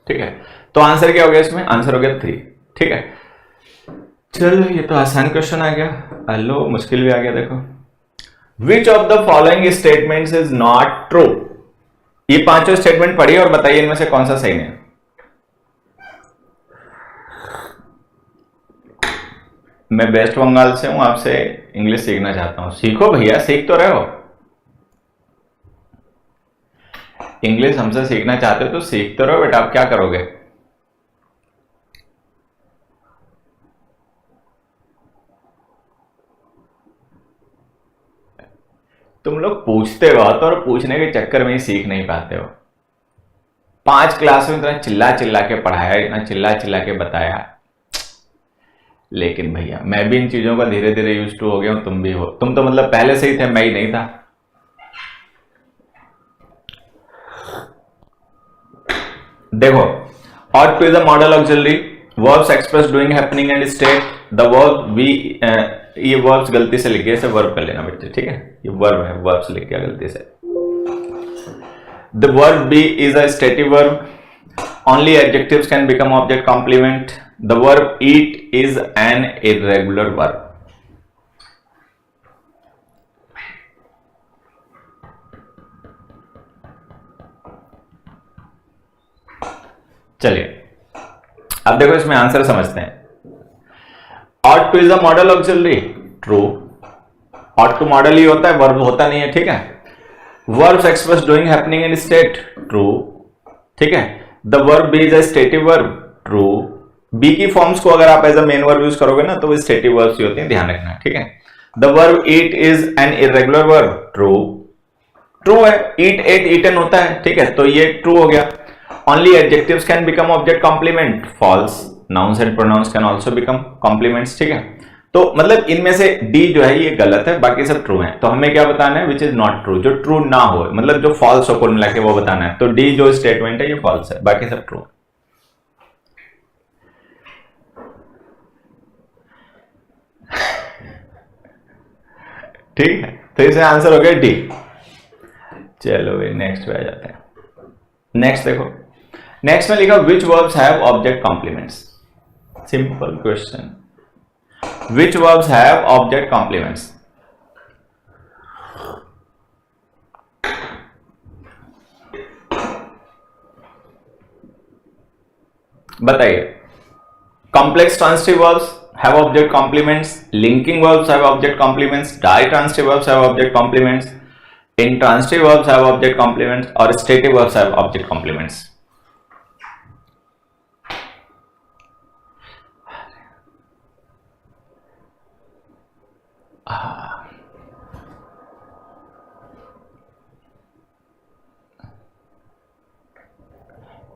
ठीक है, तो आंसर क्या हो गया इसमें? आंसर हो गया 3। ठीक है, चलो ये तो आसान क्वेश्चन आ गया। हेलो, मुश्किल भी आ गया देखो। विच of the following statements is not true? ये पांचों स्टेटमेंट पढ़िए और बताइए इनमें से कौन सा सही है। मैं वेस्ट बंगाल से हूं, आपसे इंग्लिश सीखना चाहता हूं। सीखो भैया, सीख तो रहे हो। इंग्लिश हमसे सीखना चाहते हो तो सीख तो रहो बेटा, आप क्या करोगे? तुम लोग पूछते हो तो, और पूछने के चक्कर में ही सीख नहीं पाते हो। 5 क्लास में इतना चिल्ला चिल्ला के पढ़ाया, इतना चिल्ला चिल्ला के बताया, लेकिन भैया मैं भी इन चीजों का धीरे धीरे यूज टू हो गया हूं, तुम भी हो। तुम तो मतलब पहले से ही थे, मैं ही नहीं था। देखो, ought to is a model auxiliary, verbs express doing, happening and state, the verb we ये verbs गलती से लिख गए, इसे verb कर लेना बच्चे, ठीक है? ये verb है, verbs लिख गया गलती से। The verb be is a stative verb, only adjectives can become object complement. The verb eat is an irregular verb. चलिए अब देखो इसमें आंसर समझते हैं। ought to is a model auxiliary, true। ought to modal ही होता है, verb होता नहीं है, ठीक है? verbs express doing, happening and state, true, ठीक है? the verb be is a stative verb, true। Be की फॉर्म्स को अगर आप as a main verb use करोगे ना तो वो स्टेटिव वर्ब्स ही होती हैं, ध्यान रखना, ठीक है? The verb eat is an irregular verb, true. True है, ईट एट ईटन होता है, ठीक है? तो ये ट्रू हो गया। Only adjectives can become object complement, false. Nouns and pronouns can also become complements, ठीक है? तो मतलब इनमें से डी जो है ये गलत है, बाकी सब ट्रू है। तो हमें क्या बताना है? विच इज नॉट ट्रू, जो ट्रू ना हो, मतलब जो फॉल्स हो कुल मिला के वो बताना है। तो डी जो स्टेटमेंट है ये फॉल्स है, बाकी सब ट्रू है। ठीक है, तो इसका आंसर हो गया डी। चलो भाई नेक्स्ट पे आ जाते हैं। नेक्स्ट देखो, नेक्स्ट में लिखा which verbs have object complements. Simple question, which verbs have object complements? बताइए। Complex transitive verbs have object complements, linking verbs have object complements, ditransitive verbs have object complements, intransitive verbs have object complements, और stative verbs have object complements.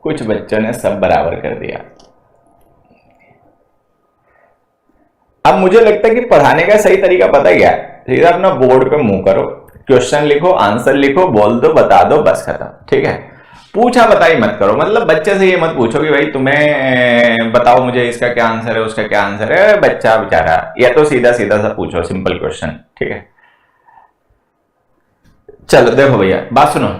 कुछ बच्चों ने सब बराबर कर दिया। अब मुझे लगता है कि पढ़ाने का सही तरीका पता क्या है? सीधा अपना बोर्ड पे मुंह करो, क्वेश्चन लिखो, आंसर लिखो, बोल दो, बता दो, बस खत्म, ठीक है? पूछा बताई मत करो। मतलब बच्चे से ये मत पूछो कि भाई तुम्हें बताओ मुझे इसका क्या आंसर है, उसका क्या आंसर है। बच्चा बेचारा, या तो सीधा सीधा सा पूछो, सिंपल क्वेश्चन, ठीक है? चलो देखो भैया, बात सुनो।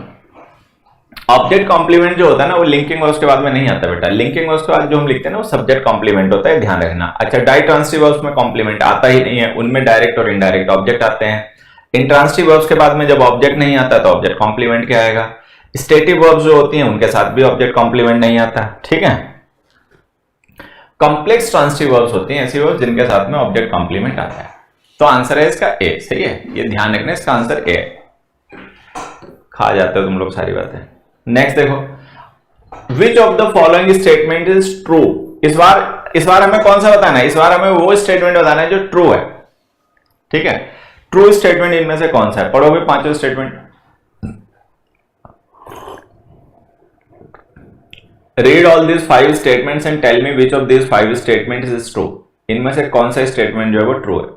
ऑब्जेक्ट कॉम्प्लीमेंट जो होता है ना वो लिंकिंग वर्ब्स के बाद में नहीं आता बेटा। लिंकिंग वर्ब्स के बाद जो हम लिखते हैं ना वो सब्जेक्ट कॉम्प्लीमेंट होता है, ध्यान रखना। अच्छा, डाइट्रांसिटिव वर्ब्स में कॉम्प्लीमेंट आता ही नहीं है, उनमें डायरेक्ट और इनडायरेक्ट ऑब्जेक्ट आते हैं। इंट्रांसिटिव वर्ब्स के बाद में जब ऑब्जेक्ट नहीं आता तो ऑब्जेक्ट कॉम्प्लीमेंट क्या आएगा? स्टेटिव वर्ब्स जो होती हैं उनके साथ भी ऑब्जेक्ट कॉम्प्लीमेंट नहीं आता, ठीक है? कॉम्प्लेक्स ट्रांसिटिव वर्ब्स होती हैं ऐसी वर्ब्स जिनके साथ में ऑब्जेक्ट कॉम्प्लीमेंट आता है। तो आंसर है इसका ए, सही है? ये ध्यान रखना, इसका आंसर ए। खा जाते हो तुम लोग सारी बातें। नेक्स्ट देखो, विच of the following statement is true? इस बार हमें कौन सा बताना है? इस बार हमें वो स्टेटमेंट बताना है जो ट्रू है, ठीक है? ट्रू स्टेटमेंट इनमें से कौन सा है? पढ़ो भी पांचों statement. Read all this 5 statements and tell me which of this 5 statements is true. इनमें से कौन सा स्टेटमेंट जो है वो ट्रू है?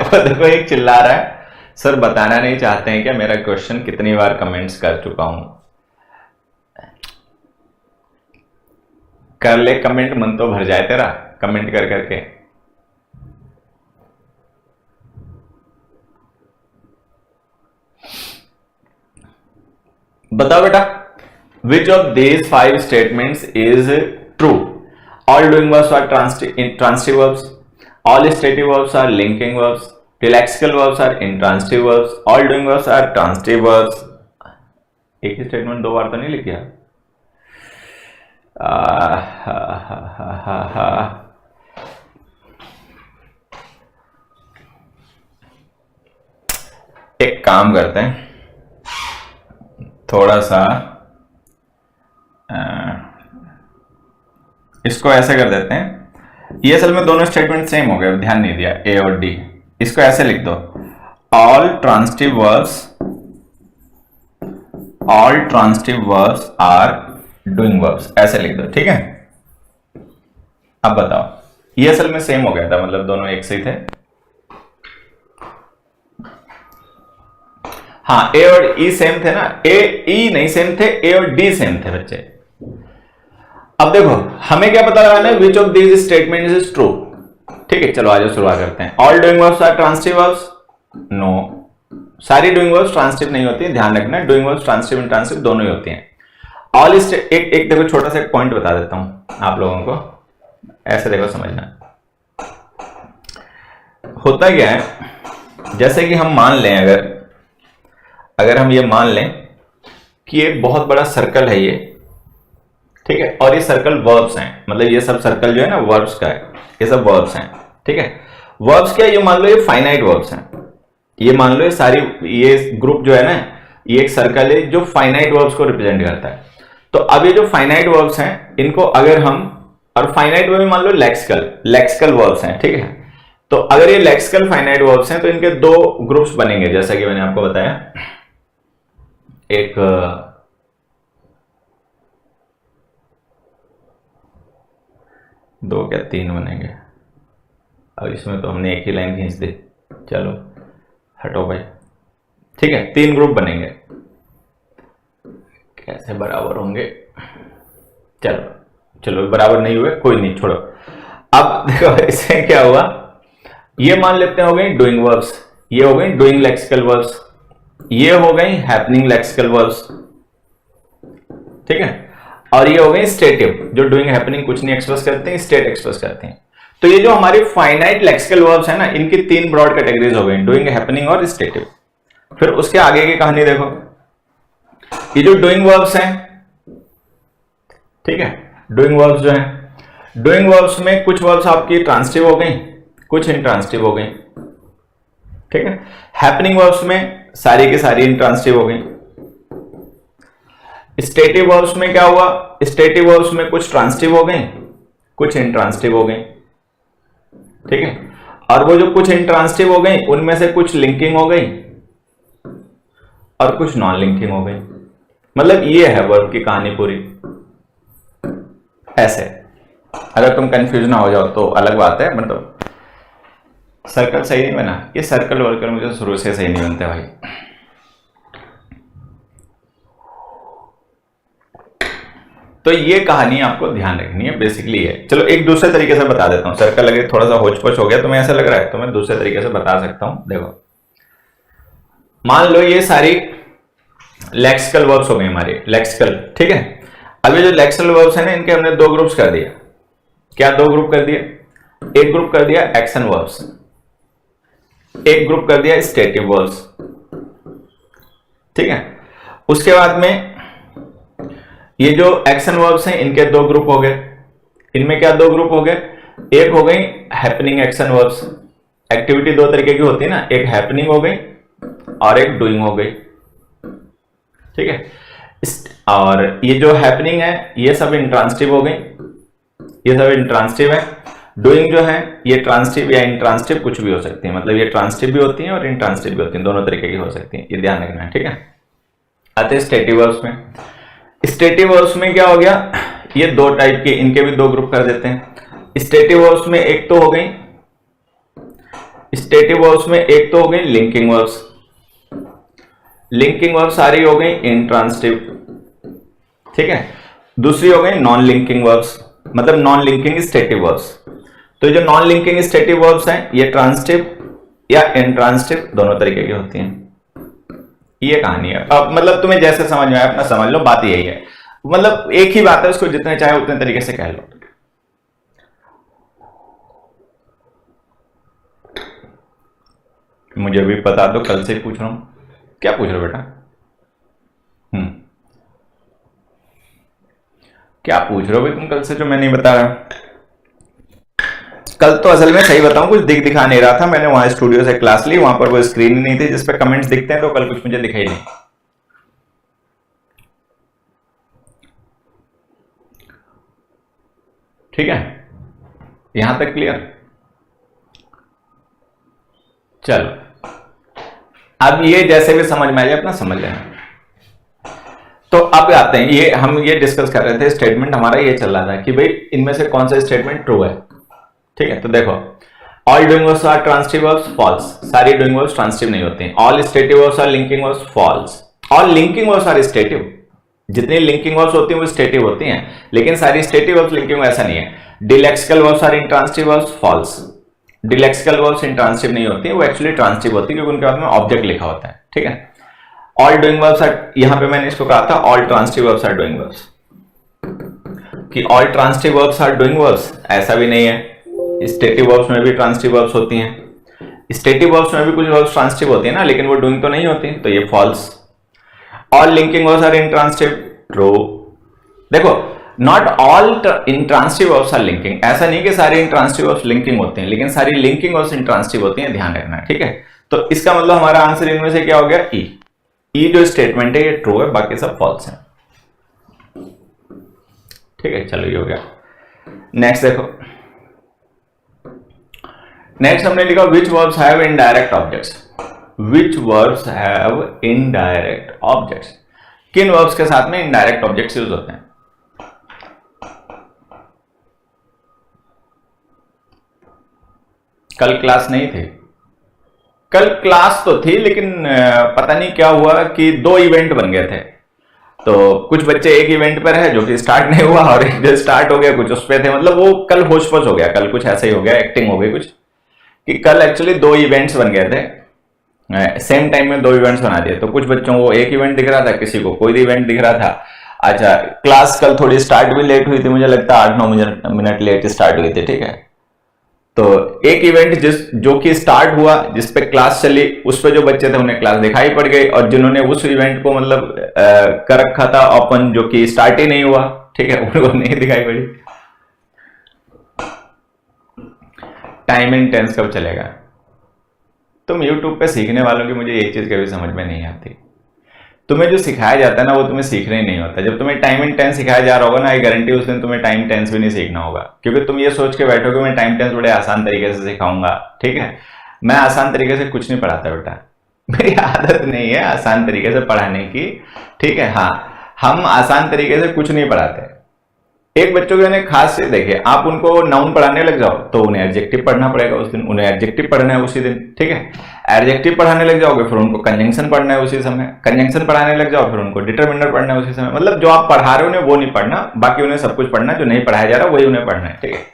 देखो एक चिल्ला रहा है, सर बताना नहीं चाहते हैं क्या मेरा क्वेश्चन कितनी बार कमेंट्स कर चुका हूं? कर ले कमेंट, मन तो भर जाए तेरा कमेंट कर करके। बताओ बेटा, which of these 5 statements is true? All doing verbs are transitive verbs, all stative verbs are linking verbs, lexical verbs are intransitive verbs, all doing verbs are transitive verbs. एक ही स्टेटमेंट 2 बार तो नहीं लिखा? एक काम करते हैं, थोड़ा सा इसको ऐसे कर देते हैं। ये असल में दोनों स्टेटमेंट सेम हो गए, ध्यान नहीं दिया, ए और डी। इसको ऐसे लिख दो, all transitive verbs are doing verbs, ऐसे लिख दो, ठीक है। अब बताओ, ये असल में सेम हो गया था, मतलब दोनों एक से ही थे। हाँ, ए और ई सेम थे ना, ई नहीं सेम थे, ए और डी सेम थे बच्चे। अब देखो हमें क्या पता लगाना है, which of these statement is true. ठीक है, चलो आज शुरुआत करते हैं। All doing verbs are transitive verbs? No, सारी डूइंग वर्ब्स ट्रांसिटिव नहीं होती है, ध्यान रखना। डूइंग वर्ब्स ट्रांसिटिव इंट्रांसिटिव दोनों ही होती हैं। ऑल एक देखो, छोटा सा एक पॉइंट बता देता हूं आप लोगों को, ऐसे देखो समझना। होता क्या है, जैसे कि हम मान लें, अगर हम ये मान लें कि एक बहुत बड़ा सर्कल है ये, ठीक है, और ये सर्कल वर्ब्स हैं, मतलब ये सब सर्कल जो है ना वर्ब्स का है, ये सब वर्ब्स हैं, ठीक है। वर्ब्स क्या, ये मान लो ये फाइनाइट वर्ब्स हैं, ये मान लो ये सारी, ये ग्रुप जो है ना, ये एक सर्कल है जो फाइनाइट वर्ब्स को रिप्रेजेंट करता है। तो अब ये जो फाइनाइट वर्ब्स हैं, इनको अगर हम, और फाइनाइट में भी मान लो लेक्सिकल वर्ब्स हैं, ठीक है। तो अगर ये लेक्सिकल फाइनाइट वर्ब्स हैं तो इनके 2 ग्रुप्स बनेंगे, जैसा कि मैंने आपको बताया। एक दो क्या 3 बनेंगे। अब इसमें तो हमने एक ही लाइन खींच दी, चलो हटो भाई, ठीक है। 3 ग्रुप बनेंगे, कैसे बराबर होंगे, चलो बराबर नहीं हुए, कोई नहीं, छोड़ो। अब देखो इससे क्या हुआ, ये मान लेते हो गई डूइंग वर्ब्स, ये हो गई डूइंग लेक्सिकल वर्ब्स, ये हो गई हैपनिंग लेक्सिकल वर्ब्स, ठीक है। और ये हो गई स्टेटिव, जो डूइंग हैपनिंग कुछ नहीं एक्सप्रेस करते हैं, स्टेट एक्सप्रेस करते हैं। तो ये जो हमारी फाइनाइट लेक्सिकल वर्ब्स है ना, इनकी 3 ब्रॉड कैटेगरीज हो गई, डूइंग, हैपनिंग और स्टेटिव। फिर उसके आगे की कहानी देखो, ये जो डूइंग वर्ब्स हैं, ठीक है, डूइंग वर्ब्स जो हैं, डूइंग वर्ब्स में कुछ वर्ब्स आपकी ट्रांसिटिव हो गई, कुछ इंट्रांसिटिव हो गई, ठीक है। हैपनिंग वर्ब्स में सारी की सारी इंट्रांसिटिव हो गई। स्टेटिव वर्ब्स में क्या हुआ, स्टेटिव वर्ब्स में कुछ ट्रांसिटिव हो गई, कुछ इंट्रांसिटिव हो गई, ठीक है। और वो जो कुछ इंट्रांसिटिव हो गई, उनमें से कुछ लिंकिंग हो गई और कुछ नॉन लिंकिंग हो गई। मतलब ये है वर्ब की कहानी पूरी। ऐसे अगर तुम कंफ्यूज ना हो जाओ तो अलग बात है, मतलब सर्कल सही नहीं बना, ये सर्कल वर्कल मुझे शुरू से सही नहीं बनते भाई। तो ये कहानी आपको ध्यान रखनी है, बेसिकली है। चलो एक दूसरे तरीके से बता देता हूं, सर्कल अगर थोड़ा सा होच पोच हो गया तो मैं ऐसा लग रहा है, तो मैं दूसरे तरीके से बता सकता हूं। देखो मान लो ये सारी लेक्सिकल वर्ब्स हो गए हमारे, लेक्सिकल, ठीक है। अब ये जो लेक्सिकल वर्ब्स है ना, इनके हमने 2 ग्रुप्स कर दिया। क्या 2 ग्रुप कर दिए, एक ग्रुप कर दिया एक्शन वर्ब्स, एक ग्रुप कर दिया स्टेटिव वर्ब्स, ठीक है। उसके बाद में ये जो एक्शन वर्ब्स हैं, इनके 2 ग्रुप हो गए। इनमें क्या 2 ग्रुप हो गए, एक हो गई हैपनिंग एक्शन वर्ब्स, एक्टिविटी 2 तरीके की होती है ना, एक हैपनिंग हो गई और एक डूइंग हो गई, ठीक है। और ये जो हैपनिंग है ये सब इंट्रांसिटिव हो गई, ये सब इंट्रांसिटिव है। डूइंग जो है ये ट्रांसिटिव या इंट्रांसिटिव कुछ भी हो सकती है, मतलब ये ट्रांसिटिव भी होती है और इंट्रांसिटिव भी होती है, दोनों तरीके की हो सकती है, ये ध्यान रखना है, ठीक है। आते हैं स्टेटिव वर्ब्स में। स्टेटिव वर्ब्स में क्या हो गया, ये 2 टाइप के, इनके भी 2 ग्रुप कर देते हैं। स्टेटिव वर्ब्स में एक तो हो गई, स्टेटिव वर्ब्स में एक तो हो गई लिंकिंग वर्ब्स, लिंकिंग वर्ब सारी हो गई इंट्रांसिटिव, ठीक है। दूसरी हो गई नॉन लिंकिंग वर्ब्स, मतलब नॉन लिंकिंग स्टेटिव वर्ब्स। तो जो नॉन लिंकिंग स्टेटिव वर्ब्स हैं ये ट्रांसिटिव या इंट्रांसिटिव दोनों तरीके की होती हैं। ये कहानी है। अब मतलब तुम्हें जैसे समझ में आए अपना समझ लो, बात यही है, मतलब एक ही बात है, उसको जितने चाहे उतने तरीके से कह लो। मुझे भी बता दो, कल से ही पूछ रहा हूं। क्या पूछ रहे हो बेटा? क्या पूछ रहे हो भाई तुम कल से जो मैं नहीं बता रहा? कल तो असल में सही बताऊं कुछ दिखा नहीं रहा था, मैंने वहां स्टूडियो से क्लास ली, वहां पर वो स्क्रीन ही नहीं थी जिसपे कमेंट्स दिखते हैं, तो कल कुछ मुझे दिखाई नहीं। ठीक है, यहां तक क्लियर? चलो अब ये जैसे भी समझ में आ जाए अपना समझ लेना। तो अब आते हैं, ये हम ये डिस्कस कर रहे थे, स्टेटमेंट हमारा ये चल रहा था कि भाई इनमें से कौन सा स्टेटमेंट ट्रू है। ठीक है, तो देखो all doing verbs are transitive verbs, false. सारी डूइंग वर्ब्स ट्रांसिटिव नहीं होती हैं। All stative verbs are linking verbs, false. All linking verbs are stative, जितनी लिंकिंग वर्ब्स होती हैं वो स्टेटिव होती हैं, लेकिन सारी स्टेटिव वर्ब्स लिंकिंग ऐसा नहीं है। Delexical verbs are intransitive verbs, false. Delexical verbs intransitive नहीं होती है, वो एक्चुअली ट्रांसिटिव होती है क्योंकि उनके बाद में ऑब्जेक्ट लिखा होता है। ठीक है, ऑल डूइंग वर्ब्स आर, यहां पे मैंने इसको कहा था all transitive verbs are doing verbs, कि all transitive verbs are doing verbs ऐसा भी नहीं है। स्टेटिव वर्ब्स में भी ट्रांसिटिव वर्ब्स होती हैं, स्टेटिव वर्ब्स में भी कुछ वर्ब्स ट्रांसिटिव होती है ना, लेकिन वो डूइंग तो नहीं होती, तो ये false. All linking verbs are intransitive, true. देखो not all intransitive verbs are linking, ऐसा नहीं कि सारी इंट्रांसिटिव वर्ब्स लिंकिंग होते हैं, लेकिन सारी लिंकिंग वर्ब्स इंट्रांसिटिव होती हैं, ध्यान रखना। ठीक है, तो इसका मतलब हमारा आंसर इनमें से क्या हो गया? ई। ई जो स्टेटमेंट है ये ट्रू है, बाकी सब फॉल्स है। ठीक है, चलो ये हो गया। नेक्स्ट देखो, नेक्स्ट हमने लिखा which verbs have indirect objects. Which verbs have indirect objects, किन वर्ब्स के साथ में इनडायरेक्ट ऑब्जेक्ट्स यूज होते हैं? कल क्लास नहीं थी? कल क्लास तो थी, लेकिन पता नहीं क्या हुआ कि दो इवेंट बन गए थे, तो कुछ बच्चे एक इवेंट पर है जो कि स्टार्ट नहीं हुआ, और एक जो स्टार्ट हो गया कुछ उस पे थे, मतलब वो कल होश पोश हो गया, कल कुछ ऐसा ही हो गया, एक्टिंग हो गई कुछ, कि कल एक्चुअली दो इवेंट्स बन गए थे, सेम टाइम में दो इवेंट्स बना दिए, तो कुछ बच्चों को एक इवेंट दिख रहा था, किसी को कोई इवेंट दिख रहा था। अच्छा, क्लास कल थोड़ी स्टार्ट भी लेट हुई थी, मुझे लगता है 8-9 मिनट लेट स्टार्ट हुई थी। ठीक है, तो एक इवेंट जो कि स्टार्ट हुआ, जिस पे क्लास चली, उस पे जो बच्चे थे उन्हें क्लास दिखाई पड़ गई, और जिन्होंने उस इवेंट को मतलब कर रखा था ओपन, जो कि स्टार्ट ही नहीं हुआ, ठीक है, उनको नहीं दिखाई पड़ी। टाइम एंड टेंस कब चलेगा? तुम YouTube पे सीखने वालों की मुझे एक चीज कभी समझ में नहीं आती, तुम्हें जो सिखाया जाता है ना वो तुम्हें सीखना ही नहीं होता। जब तुम्हें टाइम एंड टेंस सिखाया जा रहा होगा ना, आई गारंटी उस दिन तुम्हें टाइम टेंस भी नहीं सीखना होगा, क्योंकि तुम ये सोच के बैठोगे मैं टाइम टेंस बड़े आसान तरीके से सिखाऊंगा। ठीक है, मैं आसान तरीके से कुछ नहीं पढ़ाता बेटा, मेरी आदत नहीं है आसान तरीके से पढ़ाने की। ठीक है, हाँ, हम आसान तरीके से कुछ नहीं पढ़ाते। एक बच्चों के खास से देखिए, आप उनको नाउन पढ़ाने लग जाओ तो उन्हें एडजेक्टिव पढ़ना पड़ेगा उस दिन, उन्हें एडजेक्टिव पढ़ना है उसी दिन। ठीक है, एडजेक्टिव पढ़ाने लग जाओगे फिर उनको कंजंक्शन पढ़ना है उसी समय, कंजंक्शन पढ़ाने लग जाओ फिर उनको डिटरमिनर पढ़ना है उसी समय। मतलब जो आप पढ़ा रहे हो उन्हें वो नहीं पढ़ना, बाकी उन्हें सब कुछ पढ़ना, जो नहीं पढ़ाया जा रहा वही उन्हें पढ़ना है। ठीक है,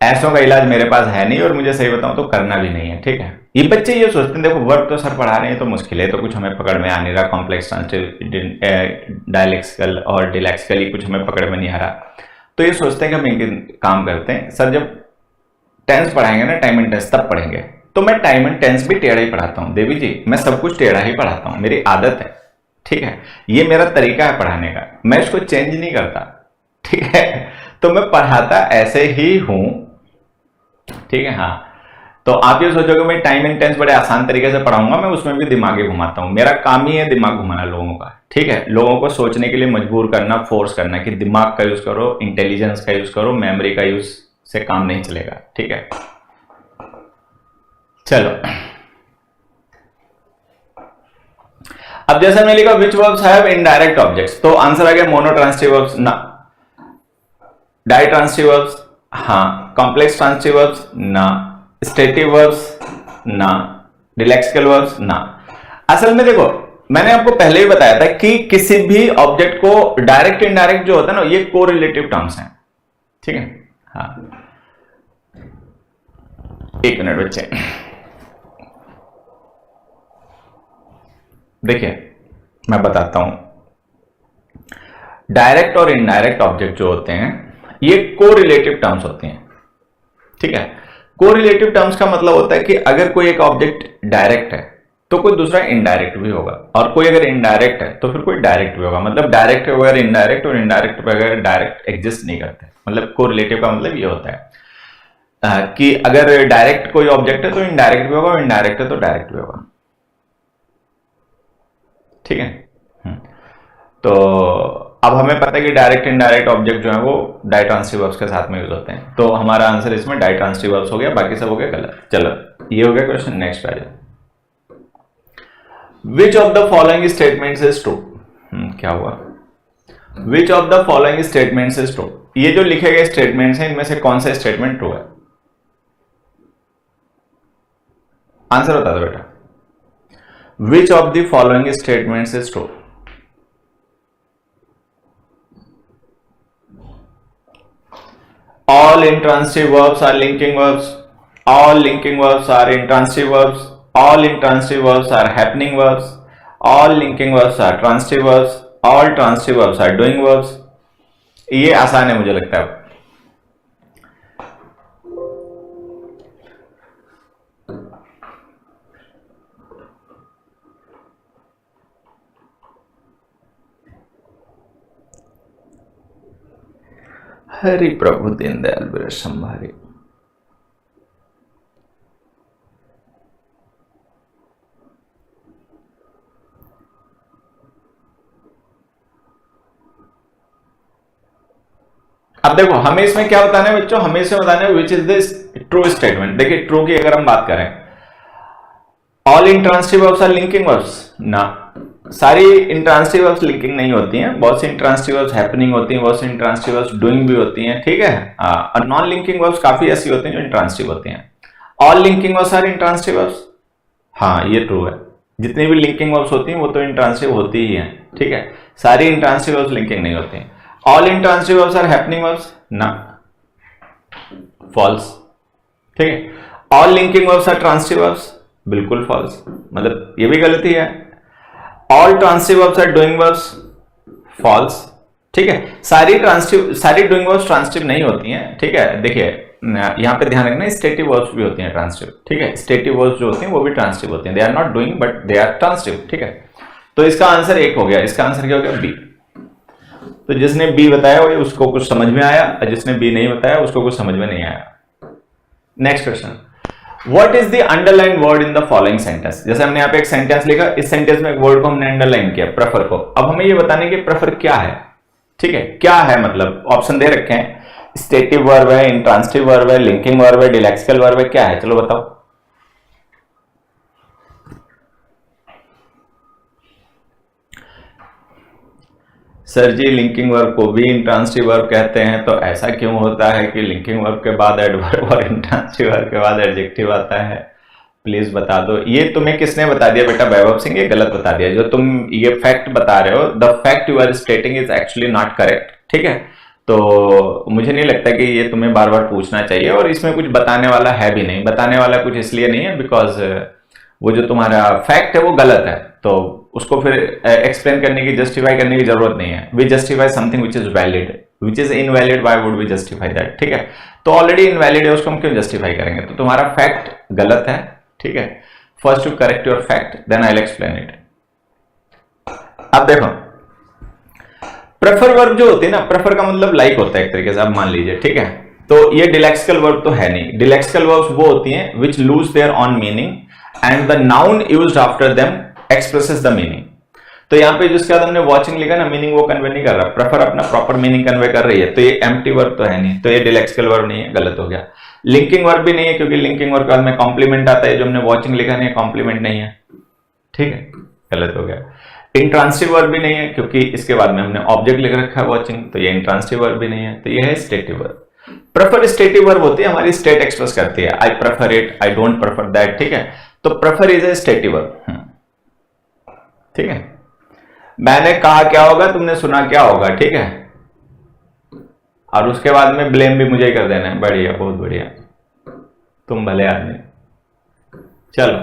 ऐसों का इलाज मेरे पास है नहीं, और मुझे सही बताऊं तो करना भी नहीं है। ठीक है, ये बच्चे ये सोचते हैं देखो वर्ब तो सर पढ़ा रहे हैं तो मुश्किल है, तो कुछ हमें पकड़ में आ नहीं रहा, कॉम्प्लेक्स डायलेक्सिकल और डिलेक्सिकल कुछ हमें पकड़ में नहीं आ रहा, तो ये सोचते हैं कि हम एक काम करते हैं, सर जब टेंस पढ़ाएंगे ना, टाइम एंड टेंस तब पढ़ेंगे, तो मैं टाइम एंड टेंस भी टेढ़ा ही पढ़ाता हूँ देवी जी, मैं सब कुछ टेढ़ा ही पढ़ाता हूँ, मेरी आदत है। ठीक है, ये मेरा तरीका है पढ़ाने का, मैं इसको चेंज नहीं करता। ठीक है, तो मैं पढ़ाता ऐसे ही हूं। ठीक है, हाँ, तो आप ये सोचोगे मैं टाइम एंड टेंस बड़े आसान तरीके से पढ़ाऊंगा, मैं उसमें भी दिमाग ही घुमाता हूं, मेरा काम ही है दिमाग घुमाना लोगों का। ठीक है, लोगों को सोचने के लिए मजबूर करना, फोर्स करना कि दिमाग का यूज करो, इंटेलिजेंस का यूज करो, मेमोरी का यूज से काम नहीं चलेगा। ठीक है, चलो अब जैसे मैं लिखा which verbs have indirect objects, तो आंसर आ गया मोनोट्रांसिटिव वर्ब्स ना, डाइट्रांसिटिव वर्ब्स हाँ, कॉम्प्लेक्स ट्रांसिटिव वर्ब्स ना, स्टेटिव वर्ब्स ना, डिलेक्सिकल वर्ब्स ना। असल में देखो मैंने आपको पहले ही बताया था कि किसी भी ऑब्जेक्ट को डायरेक्ट इनडायरेक्ट जो होता है ना, ये कोरिलेटिव टर्म्स हैं, ठीक है। हाँ, एक मिनट बच्चे, देखिए मैं बताता हूं। डायरेक्ट और इनडायरेक्ट ऑब्जेक्ट जो होते हैं ये कोरिलेटिव टर्म्स होती हैं, ठीक है। कोरिलेटिव टर्म्स का मतलब होता है कि अगर कोई एक ऑब्जेक्ट डायरेक्ट है तो कोई दूसरा इनडायरेक्ट भी होगा, और कोई अगर इनडायरेक्ट है तो फिर कोई डायरेक्ट भी होगा। मतलब डायरेक्ट के बगैर इनडायरेक्ट और इनडायरेक्ट के बगैर डायरेक्ट एग्जिस्ट नहीं करते। मतलब कोरिलेटिव का मतलब ये होता है कि अगर डायरेक्ट कोई ऑब्जेक्ट है तो इनडायरेक्ट भी होगा, और इनडायरेक्ट है तो डायरेक्ट भी होगा, ठीक है। तो अब हमें पता है कि डायरेक्ट इनडायरेक्ट ऑब्जेक्ट जो है वो डायट्रांसिटिव वर्ब्स के साथ में यूज होते हैं, तो हमारा आंसर इसमें डायट्रांसिटिव वर्ब्स हो गया, बाकी सब हो गया गलत। चलो ये हो गया क्वेश्चन। नेक्स्ट आ जाए, विच of the following statements is true. क्या हुआ, विच of the following statements is true. ये जो लिखे गए स्टेटमेंट्स हैं इनमें से कौन सा स्टेटमेंट ट्रू है? आंसर बता दो बेटा। Which of the following statements is true. All intransitive verbs are linking verbs. All linking verbs are intransitive verbs. All intransitive verbs are happening verbs. All linking verbs are transitive verbs. All transitive verbs are doing verbs. ये आसान है मुझे लगता है। हरि प्रभु दीनदयाल बिरस संभारे। अब देखो हमें इसमें क्या बताना है बच्चों, हमें इसमें बताना है which is the true statement. देखिए ट्रू की अगर हम बात करें, all intransitive verbs are linking verbs ना, सारी इंट्रांसिटिव वर्ब्स लिंकिंग नहीं होती हैं, बहुत सी इंट्रांसिटिव वर्ब्स हैपनिंग होती हैं, बहुत सी इंट्रांसिटिव वर्ब्स डूइंग भी होती हैं, ठीक है। और नॉन लिंकिंग वर्ब्स काफी ऐसी होती हैं जो इंट्रांसिटिव होती हैं। All linking verbs are intransitive verbs, हाँ ये ट्रू है। जितनी भी लिंकिंग वर्ब्स होती हैं वो तो इंट्रांसिटिव होती ही हैं, ठीक है। सारी इंट्रांसिटिव वर्ब्स लिंकिंग नहीं होती हैं। All intransitive verbs are happening verbs ना, फॉल्स, ठीक है। All linking verbs are transitive verbs, बिल्कुल फॉल्स, मतलब ये भी गलती है। All transitive verbs are doing verbs, false, ठीक है। सारी डूइंग वर्ब्स ट्रांसिटिव नहीं होती हैं, ठीक है। देखिए यहां पे ध्यान रखना, स्टेटिव वर्ब्स भी होती हैं ट्रांसिटिव, ठीक है। स्टेटिव वर्ब्स जो होती हैं वो भी ट्रांसिटिव होती हैं, they are not doing but they are transitive, ठीक है। तो इसका आंसर एक हो गया, इसका आंसर क्या हो गया? बी। तो जिसने बी बताया वो उसको कुछ समझ में आया, और जिसने बी नहीं बताया उसको कुछ समझ में नहीं आया। Next question, What is the underlined word in the following sentence? जैसे हमने यहाँ पे एक सेंटेंस लिखा, इस सेंटेंस में एक वर्ड को हमने अंडरलाइन किया, प्रेफर को। अब हमें ये बताने कि प्रेफर क्या है, ठीक है। क्या है मतलब ऑप्शन दे रखे हैं, स्टेटिव वर्ब है, इंट्रांसिटिव वर्ब है, लिंकिंग वर्ब है, डिलेक्सिकल वर्ब है, क्या है? चलो बताओ। सर जी लिंकिंग वर्ब को भी इंट्रांसिटिव वर्ब कहते हैं, तो ऐसा क्यों होता है कि लिंकिंग वर्ब के बाद एडवर्ब और इंट्रांसिटिव वर्ब के बाद एडजेक्टिव आता है? प्लीज बता दो। ये तुम्हें किसने बता दिया बेटा? वैभव सिंह, ये गलत बता दिया। जो तुम ये फैक्ट बता रहे हो, the fact you are stating is actually not correct, ठीक है। तो मुझे नहीं लगता कि ये तुम्हें बार बार पूछना चाहिए, और इसमें कुछ बताने वाला है भी नहीं। बताने वाला कुछ इसलिए नहीं है बिकॉज वो जो तुम्हारा फैक्ट है वो गलत है, तो उसको फिर एक्सप्लेन करने की, जस्टिफाई करने की जरूरत नहीं है। We justify something which is valid, which is invalid, why would we justify that, ठीक है। तो ऑलरेडी इनवैलिड है, उसको हम क्यों जस्टिफाई करेंगे? तो तुम्हारा फैक्ट गलत है, ठीक है। First you correct your fact, then I will explain it. अब देखो प्रेफर वर्ब जो होती है ना, प्रेफर का मतलब लाइक होता है एक तरीके से, आप मान लीजिए, ठीक है। तो ये डिलेक्सिकल वर्ब तो है नहीं। डिलेक्सिकल वर्ब्स वो होती हैं विच lose their on meaning and the noun used after them expresses the meaning. तो यहाँ पे जिसके बाद हमने वॉचिंग लिखा ना, मीनिंग वो कन्वे नहीं कर रहा, प्रेफर अपना प्रॉपर मीनिंग कन्वे कर रही है, तो ये एम्प्टी वर्ब तो है नहीं, तो ये डिलेक्सिकल वर्ब नहीं है, गलत हो गया। लिंकिंग वर्ब भी नहीं है, क्योंकि लिंकिंग वर्ब के बाद में कॉम्प्लीमेंट आता है, जो हमने वॉचिंग लिखा नहीं, कॉम्प्लीमेंट नहीं है, ठीक है, गलत हो गया। इंट्रांसिटिव वर्ब भी नहीं है, क्योंकि इसके बाद में हमने ऑब्जेक्ट लिख रखा है वॉचिंग, तो ये इंट्रांसिटिव वर्ब भी नहीं है, तो ये है stative verb. Prefer stative verb होती है, हमारी स्टेट एक्सप्रेस करती है, I prefer it, I don't prefer that, ठीक है। तो prefer is a stative verb. ठीक है, मैंने कहा क्या होगा, तुमने सुना क्या होगा, ठीक है, और उसके बाद में ब्लेम भी मुझे ही कर देना है। बढ़िया, बहुत बढ़िया, तुम भले आदमी। चलो,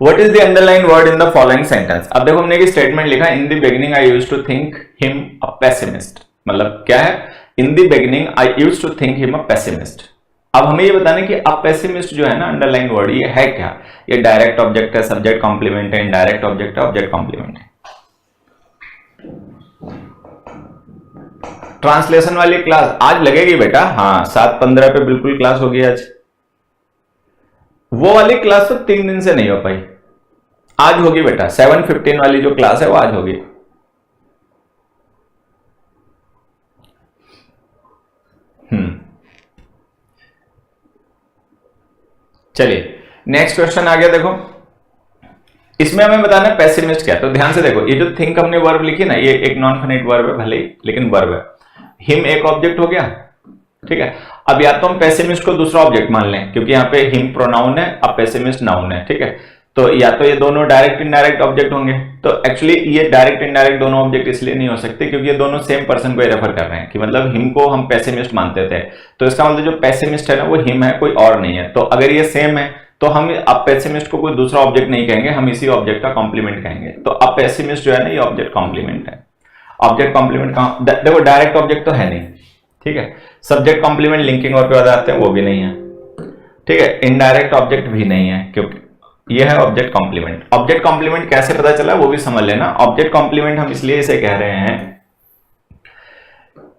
what is the underline word in the following sentence. अब देखो हमने एक स्टेटमेंट लिखा, in the beginning I used to think him a pessimist. मतलब क्या है, in the beginning I used to think him a pessimist. अब हमें ये बताना कि अब पेसिमिस्ट जो है ना, अंडरलाइन वर्ड, ये है क्या। ये डायरेक्ट ऑब्जेक्ट है, सब्जेक्ट कॉम्प्लीमेंट है, इनडायरेक्ट ऑब्जेक्ट है, ऑब्जेक्ट कॉम्प्लीमेंट है। ट्रांसलेशन वाली क्लास आज लगेगी बेटा, हाँ 7:15 पे बिल्कुल क्लास होगी आज। वो वाली क्लास तो 3 दिन से नहीं हो पाई, आज होगी बेटा। 7:15 वाली जो क्लास है वो आज होगी। चलिए नेक्स्ट क्वेश्चन आ गया। देखो इसमें हमें बताना है पेसिमिस्ट क्या है। तो ध्यान से देखो, ये जो थिंक हमने वर्ब लिखी ना, ये एक नॉन फिनिट वर्ब है भले ही, लेकिन वर्ब है। हिम एक ऑब्जेक्ट हो गया, ठीक है। अब या तो हम पेसिमिस्ट को दूसरा ऑब्जेक्ट मान लें, क्योंकि यहाँ पे हिम प्रोनाउन है, अब पेसिमिस्ट नाउन है, ठीक है। तो या तो ये दोनों डायरेक्ट इनडायरेक्ट ऑब्जेक्ट होंगे। तो एक्चुअली ये डायरेक्ट इनडायरेक्ट दोनों ऑब्जेक्ट इसलिए नहीं हो सकते क्योंकि ये दोनों सेम पर्सन को रेफर कर रहे हैं, कि मतलब हिम को हम पेसिमिस्ट मानते थे, तो इसका मतलब जो पेसिमिस्ट है ना वो हिम है, कोई और नहीं है। तो अगर ये सेम है तो हम अब पेसिमिस्ट को कोई दूसरा ऑब्जेक्ट नहीं कहेंगे, हम इसी ऑब्जेक्ट का कॉम्प्लीमेंट कहेंगे। तो अब पेसिमिस्ट जो है ना, ये ऑब्जेक्ट कॉम्प्लीमेंट है। ऑब्जेक्ट कॉम्प्लीमेंट का देखो, डायरेक्ट ऑब्जेक्ट तो है नहीं, ठीक है। सब्जेक्ट कॉम्प्लीमेंट लिंकिंग और पे आते हैं, वो भी नहीं है, ठीक है। इनडायरेक्ट ऑब्जेक्ट भी नहीं है, क्योंकि ये है ऑब्जेक्ट कॉम्प्लीमेंट। ऑब्जेक्ट कॉम्प्लीमेंट कैसे पता चला वो भी समझ लेना। ऑब्जेक्ट कॉम्प्लीमेंट हम इसलिए इसे कह रहे हैं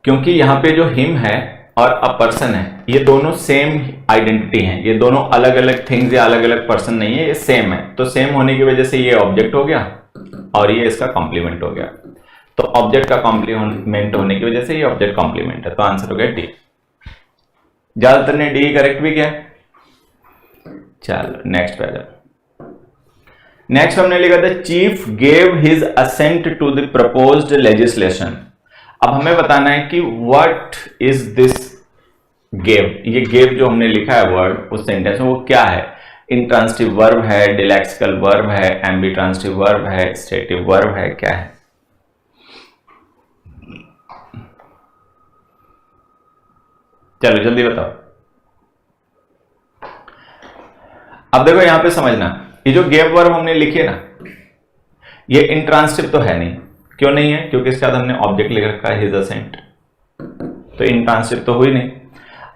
क्योंकि यहां पे जो हिम है और अ पर्सन है, ये दोनों सेम आइडेंटिटी हैं, ये दोनों अलग अलग थिंग्स या अलग अलग पर्सन नहीं है, ये सेम है। तो सेम होने की वजह से ये ऑब्जेक्ट हो गया और ये इसका कॉम्प्लीमेंट हो गया। तो ऑब्जेक्ट का कॉम्प्लीमेंट होने की वजह से ये ऑब्जेक्ट कॉम्प्लीमेंट है। तो आंसर हो गया डी। ज्यादातर ने डी करेक्ट भी किया। चलो नेक्स्ट पे आ जाओ। नेक्स्ट हमने लिखा था chief gave his assent to the proposed legislation. अब हमें बताना है कि व्हाट इज दिस गेव। ये गेव जो हमने लिखा है वर्ड उस सेंटेंस में, वो क्या है। इंट्रांसिटिव वर्ब है, डिलेक्सिकल वर्ब है, एम्बिट्रांसिटिव वर्ब है, स्टेटिव वर्ब है, क्या है। चलो जल्दी बताओ। अब देखो यहां पे समझना, ये जो गेव वर्ब हमने लिखी है ना, ये इंट्रांसिटिव तो है नहीं। क्यों नहीं है, क्योंकि इसके बाद हमने ऑब्जेक्ट लिख रखा है हिज असेंट, तो इंट्रांसिटिव तो हुई नहीं।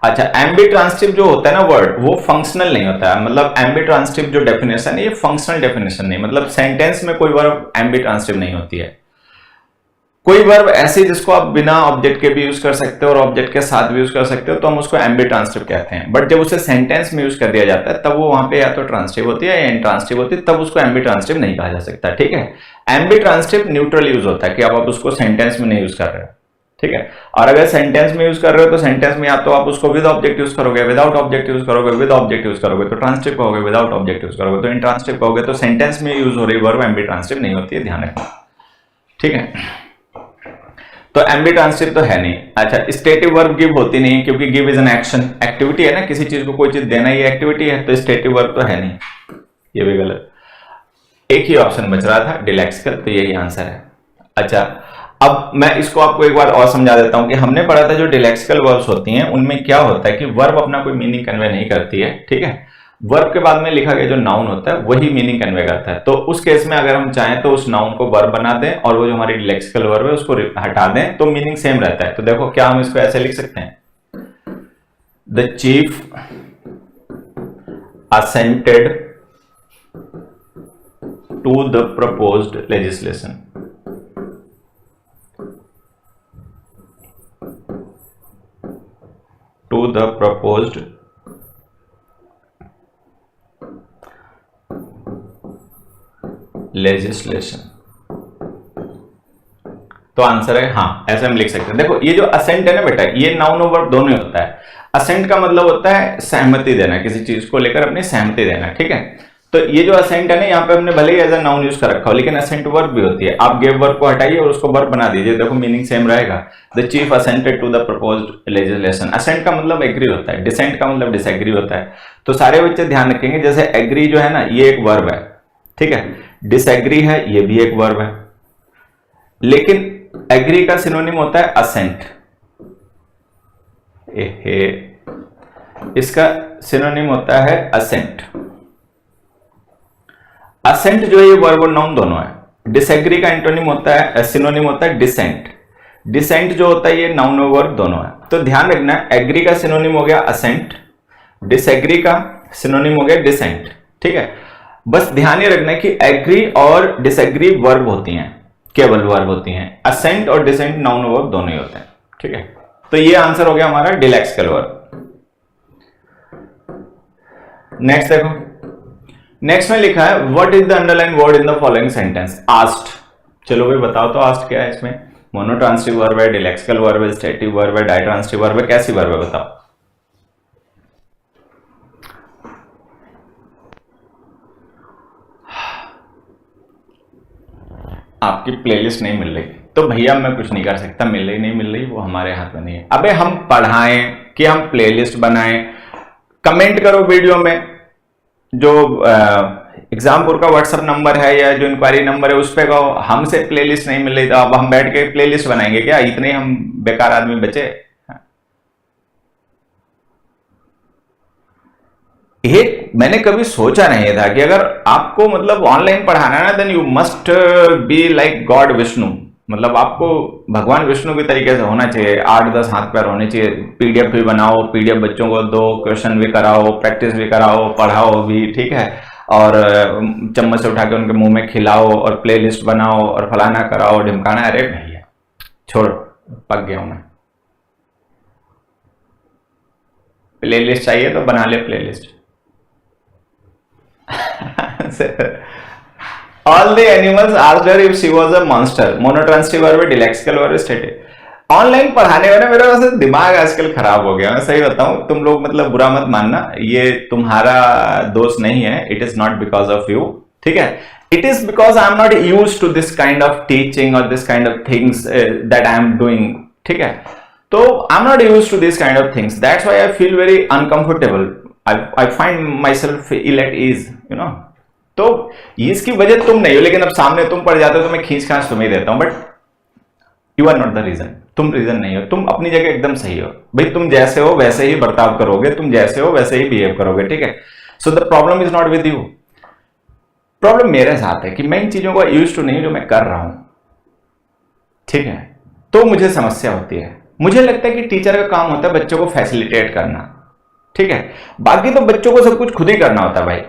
अच्छा, एम्बिट्रांसिटिव जो होता है ना वर्ड, वो फंक्शनल नहीं होता है। मतलब एम्बिट्रांसिटिव जो डेफिनेशन है ये फंक्शनल डेफिनेशन नहीं, मतलब सेंटेंस में कोई वर्ब एम्बिट्रांसिटिव नहीं होती है। कोई वर्ब ऐसी जिसको आप बिना ऑब्जेक्ट के भी यूज कर सकते हो और ऑब्जेक्ट के साथ भी यूज कर सकते हो, तो हम उसको एम्बिट्रांसिटिव कहते हैं। बट जब उसे सेंटेंस में यूज कर दिया जाता है तब वो वहां पे या तो ट्रांसिटिव होती है या इंट्रांसिटिव होती है, तब उसको एम्बिट्रांसिटिव नहीं कहा जा सकता, ठीक है। एम्बिट्रांसिटिव न्यूट्रल यूज होता है कि आप उसको सेंटेंस में नहीं यूज कर रहे हो, ठीक है। और अगर सेंटेंस में यूज कर रहे हो तो सेंटेंस में या तो आप उसको विद ऑब्जेक्ट यूज करोगे, विदाउट ऑब्जेक्ट यूज करोगे, विद ऑब्जेक्ट यूज करोगे तो ट्रांसिटिव कहोगे, विदाउट ऑब्जेक्ट यूज करोगे तो इंट्रांसिटिव कहोगे। तो सेंटेंस में यूज हो रही वर्ब एम्बिट्रांसिटिव नहीं होती है, ध्यान रखना, ठीक है। तो एम्बिट्रांसिटिव तो है नहीं। अच्छा, स्टेटिव वर्ब गिव होती नहीं क्योंकि give is an action, activity है ना, किसी चीज को कोई चीज देना ये एक्टिविटी है, तो स्टेटिव वर्ब तो है नहीं, ये भी गलत। एक ही ऑप्शन बच रहा था डिलेक्सिकल, तो यही आंसर है। अच्छा, अब मैं इसको आपको एक बार और समझा देता हूं कि हमने पढ़ा था जो डिलेक्सिकल वर्ब्स होती हैं उनमें क्या होता है कि वर्ब अपना कोई मीनिंग कन्वे नहीं करती है, ठीक है। वर्ब के बाद में लिखा गया जो नाउन होता है वही मीनिंग कन्वे करता है। तो उस केस में अगर हम चाहें तो उस नाउन को वर्ब बना दें और वो जो हमारी लेक्सिकल वर्ब है उसको हटा दें तो मीनिंग सेम रहता है। तो देखो क्या हम इसको ऐसे लिख सकते हैं, the chief assented to the proposed legislation. To the proposed legislation. तो आंसर है हाँ, ऐसे हम लिख सकते हैं। देखो ये जो असेंट है ना बेटा, ये नाउन और वर्ब दोनों ही होता है। असेंट का मतलब होता है सहमति देना, किसी चीज को लेकर अपनी सहमति देना, ठीक है। तो ये जो असेंट है ना, यहाँ पे हमने भले ही एज अ नाउन यूज कर रखा हो, लेकिन असेंट वर्ब भी होती है। आप गेव वर्ब को हटाइए और उसको वर्ब बना दीजिए, देखो मीनिंग सेम रहेगा। The chief assented to the proposed legislation. Assent का मतलब एग्री होता है, डिसेंट का मतलब डिसएग्री होता है। तो सारे बच्चे ध्यान रखेंगे, जैसे एग्री जो है ना ये एक वर्ब है, ठीक है। डिसएग्री है, ये भी एक वर्ब है, लेकिन एग्री का सिनोनिम होता है असेंट। इसका सिनोनिम होता है असेंट। असेंट जो है ये वर्ब और नाउन दोनों है। डिसएग्री का एंटोनिम होता है, सिनोनिम होता है डिसेंट। डिसेंट जो होता है ये नाउन और वर्ब दोनों है। तो ध्यान रखना, एग्री का सिनोनिम हो गया असेंट, डिसएग्री का सिनोनिम हो गया डिसेंट। ठीक है, बस ध्यान ये रखना कि एग्री और डिसएग्री वर्ब होती हैं, केवल वर्ब होती हैं। असेंट और डिसेंट नाउन और वर्ब दोनों ही होते हैं। ठीक है, तो ये आंसर हो गया हमारा डिलेक्सिकल वर्ब। नेक्स्ट देखो, नेक्स्ट में लिखा है what is the underline word in the following sentence? Asked. चलो भाई बताओ तो आस्क्ड क्या है इसमें? मोनोट्रांसिटिव वर्ब है, डिलेक्सिकल वर्ब है, स्टेटिव वर्ब है, डाइट्रांसिटिव वर्ब है, कैसी वर्ब है बताओ? आपकी प्लेलिस्ट नहीं मिल रही तो भैया मैं कुछ नहीं कर सकता, मिल रही नहीं मिल रही वो हमारे हाथ में नहीं है। अबे हम पढ़ाएं कि हम प्लेलिस्ट बनाएं? कमेंट करो वीडियो में, जो एग्जामपुर का व्हाट्सएप नंबर है या जो इंक्वायरी नंबर है उस पर कहो हमसे प्लेलिस्ट नहीं मिल रही, तो अब हम बैठ के प्लेलिस्ट बनाएंगे क्या? इतने हम बेकार आदमी बचे? ये मैंने कभी सोचा नहीं था कि अगर आपको मतलब ऑनलाइन पढ़ाना है ना, then you must be like god Vishnu. मतलब आपको भगवान विष्णु के तरीके से होना चाहिए, 8-10 हाथ पैर होने चाहिए। पीडीएफ भी बनाओ, पीडीएफ बच्चों को दो, क्वेश्चन भी कराओ, प्रैक्टिस भी कराओ, पढ़ाओ भी, ठीक है, और चम्मच से उठा के उनके मुंह में खिलाओ और प्लेलिस्ट बनाओ और फलाना कराओ ढिमकाना। अरे भैया छोड़, पक गया हूं मैं। प्लेलिस्ट चाहिए तो बना ले playlist. All the animals asked her if she was a monster. Monotransitive verb, dilexical verb, stative। Online पढ़ाने वाले मेरा वैसे दिमाग आजकल खराब हो गया। मैं सही बताऊं, तुम लोग मतलब बुरा मत मानना, ये तुम्हारा दोष नहीं है। It is not because of you, ठीक है, it is because I am not used to this kind of teaching और this kind of things that I am doing. ठीक है, तो I am not used to this kind of things, that's why I feel very uncomfortable. I find myself ill at ease, you know। तो इसकी वजह तुम नहीं हो, लेकिन अब सामने तुम पड़ जाते हो तो मैं खींच खांच तुम्हें देता हूं, but you are not the reason. तुम रीजन नहीं हो, तुम अपनी जगह एकदम सही हो भाई। तुम जैसे हो वैसे ही बर्ताव करोगे, तुम जैसे हो वैसे ही बिहेव करोगे, ठीक है। So the problem is not with you, problem मेरे साथ है कि मैं इन चीजों को यूज टू नहीं जो मैं कर रहा हूं, ठीक है। तो मुझे समस्या होती है। मुझे लगता है कि टीचर का काम होता है बच्चों को फैसिलिटेट करना, ठीक है। बाकी तो बच्चों को सब कुछ खुद ही करना होता है भाई।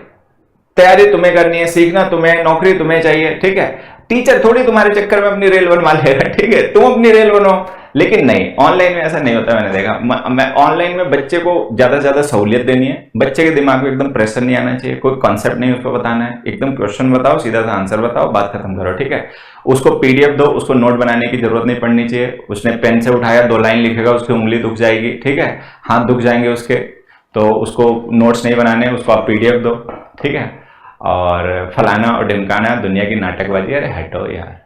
तैयारी तुम्हें करनी है, सीखना तुम्हें, नौकरी तुम्हें चाहिए, ठीक है। टीचर थोड़ी तुम्हारे चक्कर में अपनी रेल बनवा लेगा, ठीक है, तुम अपनी रेल बनो। लेकिन नहीं, ऑनलाइन में ऐसा नहीं होता। मैंने देखा, मैं ऑनलाइन में बच्चे को ज्यादा से ज्यादा सहूलियत देनी है। बच्चे के दिमाग में एकदम प्रेशर नहीं आना चाहिए, कोई कॉन्सेप्ट नहीं उसको बताना है, एकदम क्वेश्चन बताओ, सीधा सा आंसर बताओ, बात खत्म करो, ठीक है। उसको पीडीएफ दो, उसको नोट बनाने की जरूरत नहीं पड़नी चाहिए। उसने पेन से उठाया 2 लाइन लिखेगा, उसकी उंगली दुख जाएगी, ठीक है, हाथ दुख जाएंगे उसके, तो उसको नोट्स नहीं बनाने, उसको आप पीडीएफ दो, ठीक है। और फलाना और ढिमकाना दुनिया की नाटकबाजी, अरे हटो यार।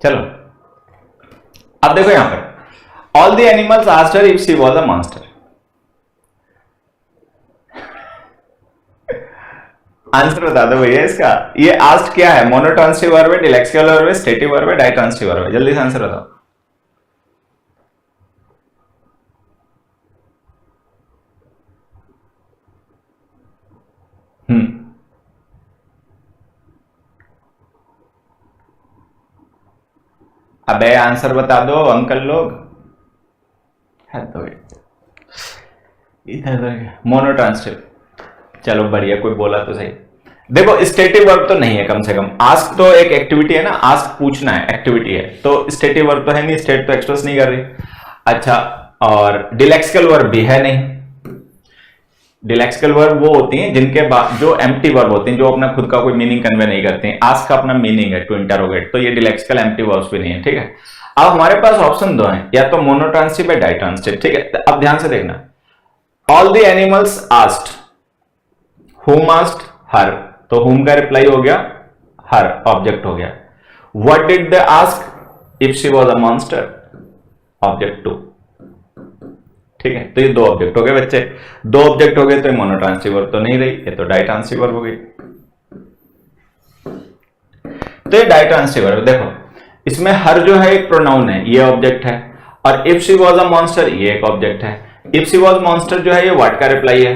चलो अब देखो यहां पर, all the animals asked her if she was a monster. Answer बता दो भैया इसका। ये आस्क्ड क्या है? मोनोट्रांसिटिव वर्ब है, डिलेक्सिकल वर्ब है, स्टेटिव वर्ब है, डाइट्रांसिटिव वर्ब है? जल्दी से आंसर बताओ। अबे आंसर बता दो अंकल लोग। है तो इधर मोनोट्रांसिटिव। चलो बढ़िया, कोई बोला तो सही। देखो स्टेटिव वर्ब तो नहीं है, कम से कम आस्क तो एक एक्टिविटी है ना, आस्क पूछना है, एक्टिविटी है, तो स्टेटिव वर्ब तो है नहीं, स्टेट तो एक्सप्रेस नहीं कर रही। अच्छा, और डिलेक्सिकल वर्ब भी है नहीं। डिलेक्सिकल वर्ब वो होती हैं जिनके बाद जो एम्प्टी वर्ब होते हैं, जो अपना खुद का कोई मीनिंग कन्वे नहीं करते हैं। आस्क का अपना मीनिंग है टू इंटरोगेट, तो ये डिलेक्सिकल एम्प्टी वर्ब्स भी नहीं है, ठीक है। अब हमारे पास ऑप्शन 2 हैं, या तो मोनोट्रांसिटिव या डाइट्रांसिटिव, ठीक है। अब ध्यान से देखना, all the animals asked, whom asked? हर, तो whom का रिप्लाई हो गया हर, ऑब्जेक्ट हो गया। What did they ask if she was a monster? Object 2, ठीक है, तो ये दो ऑब्जेक्ट हो गए बच्चे, दो ऑब्जेक्ट हो गए, तो ये मोनोट्रांसिटिव वर्ब तो नहीं रही, ये तो डाइट्रांसिटिव वर्ब हो गई। तो ये डाइट्रांसिटिव वर्ब, देखो इसमें हर जो है एक प्रोनाउन है, ये ऑब्जेक्ट है, और if she was a monster ये एक ऑब्जेक्ट है। इफ शी वाज मॉन्स्टर जो है ये व्हाट का रिप्लाई है,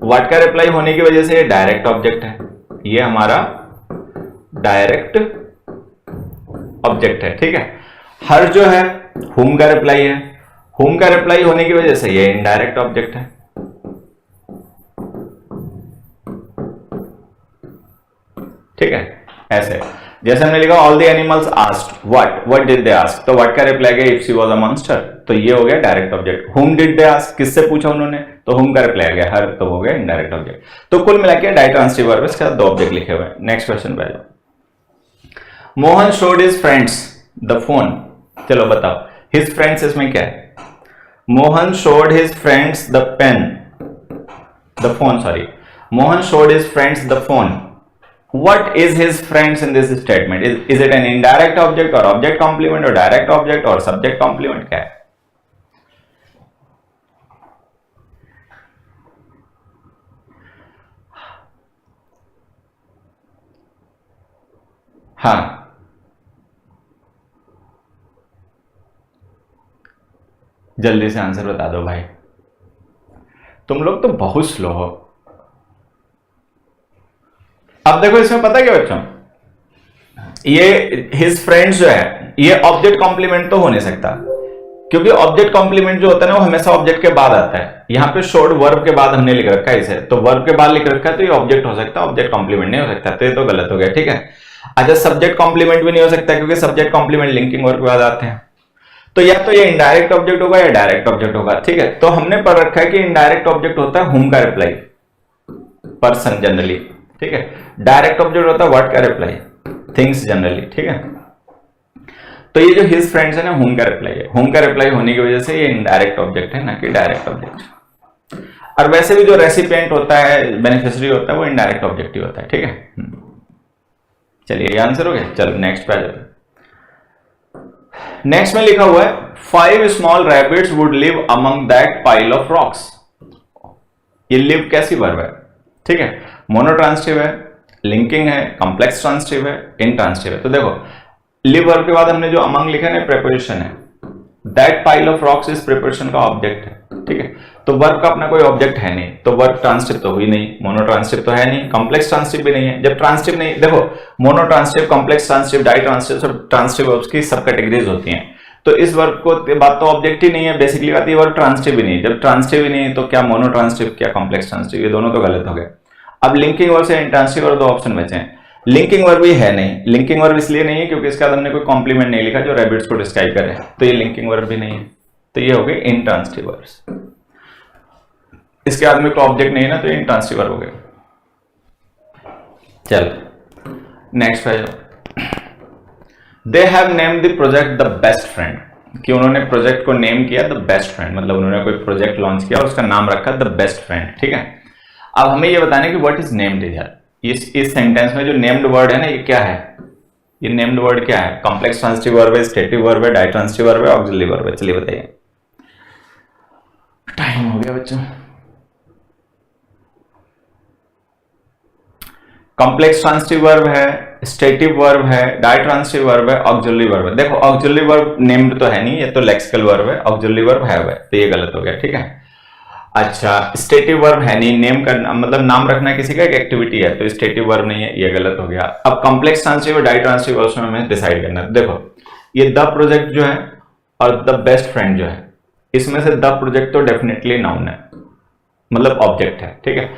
व्हाट का रिप्लाई होने की वजह से ये डायरेक्ट ऑब्जेक्ट है, ये हमारा डायरेक्ट ऑब्जेक्ट है, ठीक है। हर जो है हुम का रिप्लाई है, हुम का रिप्लाई होने की वजह से ये इनडायरेक्ट ऑब्जेक्ट है, ठीक है। ऐसे जैसे हमने लिखा all the animals asked what did they ask, तो व्हाट का रिप्लाई गया if she was a monster, तो ये हो गया डायरेक्ट ऑब्जेक्ट। हुम डिड दे आस्क, किससे पूछा उन्होंने, तो हुम का रिप्लाई गया हर, तो हो गया इनडायरेक्ट ऑब्जेक्ट। तो कुल मिलाकर डाइट्रांसिटिव वर्ब इसके साथ दो ऑब्जेक्ट लिखे हुए हैं। नेक्स्ट क्वेश्चन पे आ जाओ। Mohan showed his friends the phone, चलो बताओ हिज फ्रेंड्स इसमें क्या है। Mohan showed his friends the pen, the phone, sorry, Mohan showed his friends the phone. What is his friends in this statement? Is it an indirect object or object complement or direct object or subject complement? क्या है? हाँ, जल्दी से answer बता दो भाई, तुम लोग तो बहुत स्लो हो। अब देखो इसमें पता क्या बच्चों, ये हिज फ्रेंड्स जो है ये ऑब्जेक्ट कॉम्प्लीमेंट तो हो नहीं सकता, क्योंकि ऑब्जेक्ट कॉम्प्लीमेंट जो होता है ना वो हमेशा ऑब्जेक्ट के बाद आता है। यहाँ पे शोड वर्ब के बाद हमने लिख रखा है इसे, तो वर्ब के बाद लिख रखा है तो ये ऑब्जेक्ट हो सकता है, ऑब्जेक्ट कॉम्प्लीमेंट नहीं हो सकता, तो ये तो गलत हो गया, ठीक है। अच्छा, सब्जेक्ट कॉम्प्लीमेंट भी नहीं हो सकता क्योंकि सब्जेक्ट कॉम्प्लीमेंट लिंकिंग वर्ब के बाद आते हैं, तो या तो ये इनडायरेक्ट ऑब्जेक्ट होगा या डायरेक्ट ऑब्जेक्ट होगा, ठीक है। तो हमने पढ़ रखा है कि इनडायरेक्ट ऑब्जेक्ट होता है हुम का रिप्लाई, पर्सन जनरली, ठीक है। डायरेक्ट ऑब्जेक्ट होता है व्हाट का रिप्लाई, थिंग्स जनरली, ठीक है। तो ये जो हिज फ्रेंड्स है ना, हुम का रिप्लाई है, हुम का रिप्लाई होने की वजह से ये इनडायरेक्ट ऑब्जेक्ट है ना कि डायरेक्ट ऑब्जेक्ट। और वैसे भी जो रेसिपिएंट होता है, बेनिफिशियरी होता है, वो इनडायरेक्ट ऑब्जेक्ट ही होता है, ठीक है। चलिए ये आंसर हो गया। चलो नेक्स्ट पे आ जाते हैं। नेक्स्ट में लिखा हुआ है 5 small rabbits would live among that pile of rocks. ये लिव कैसी वर्ब है, ठीक है, मोनोट्रांसिटिव है, लिंकिंग है, कॉम्प्लेक्स ट्रांसिटिव है, इंट्रांसिटिव है। तो देखो लिव वर्ब के बाद हमने जो अमंग लिखा है प्रीपोजिशन है, दैट पाइल ऑफ रॉक्स इस प्रीपोजिशन का ऑब्जेक्ट है, ठीक है। तो वर्ब का अपना कोई ऑब्जेक्ट है नहीं, तो वर्ब ट्रांसिटिव तो हुई नहीं, मोनोट्रांसिटिव तो है नहीं, कॉम्प्लेक्स ट्रांसिटिव भी नहीं है। जब ट्रांसिटिव नहीं, देखो मोनोट्रांसिटिव, कॉम्प्लेक्स ट्रांसिटिव, डाई ट्रांसिटिव, सब ट्रांसिटिव वर्ब्स की सब कैटेगरीज होती हैं। तो इस वर्ब को बात तो ऑब्जेक्ट ही नहीं है, बेसिकली बात ये वर्ब ट्रांसिटिव भी नहीं है। जब ट्रांसिटिव ही नहीं है तो क्या मोनोट्रांसिटिव क्या कॉम्प्लेक्स ट्रांसिटिव, ये दोनों तो गलत हो गए। अब लिंकिंग वर्ब से इंट्रांसिटिव वर्ब दो ऑप्शन बचे हैं। लिंकिंग वर्ब भी है नहीं, लिंकिंग वर्ब इसलिए नहीं है क्योंकि इसके बाद हमने कोई कॉम्प्लीमेंट नहीं लिखा जो रैबिट्स को डिस्क्राइब करे, तो ये लिंकिंग वर्ब भी नहीं है, तो ये हो गए इंट्रांसिटिव वर्ब्स। इसके बाद में कोई ऑब्जेक्ट नहीं है ना, तो ये इंट्रांसिटिव वर्ब हो गए। चलो नेक्स्ट पे जाओ। They have named the project the best friend, कि उन्होंने प्रोजेक्ट को नेम किया द बेस्ट फ्रेंड, मतलब उन्होंने कोई प्रोजेक्ट लॉन्च किया और उसका नाम रखा द बेस्ट फ्रेंड, ठीक है। अब हमें ये बताना है कि व्हाट इज नेम्ड हियर। इस सेंटेंस में जो नेम्ड वर्ड है ना, ये क्या है, ये नेम्ड वर्ड क्या है, कॉम्प्लेक्स ट्रांसिटिव वर्ब है, स्टेटिव वर्ब है, डाइट्रांसिटिव वर्ब है, ऑक्सिलरी वर्ब है। चलिए बताइए, टाइम हो गया बच्चों। कॉम्प्लेक्स ट्रांसिटिव वर्ब है, स्टेटिव वर्ब है, डाइट्रांसिटिव वर्ब है, ऑक्सिलरी वर्ब है। देखो ऑक्सिलरी वर्ब नेम्ड तो है नहीं, ये तो लेक्सिकल वर्ब है, ऑक्सिलरी वर्ब है वह, तो ये गलत हो गया, ठीक है। अच्छा, स्टेटिव वर्ब है नहीं, नेम करना मतलब नाम रखना किसी का एक एक्टिविटी है, तो स्टेटिव वर्ब नहीं है, ये गलत हो गया। अब कॉम्प्लेक्स ट्रांसिटिव और डाइट्रांसिटिव वर्ब्स में हमें डिसाइड करना है। देखो ये द प्रोजेक्ट जो है और द बेस्ट फ्रेंड जो है, इसमें से द प्रोजेक्ट तो डेफिनेटली नाउन है, मतलब ऑब्जेक्ट है, ठीक है।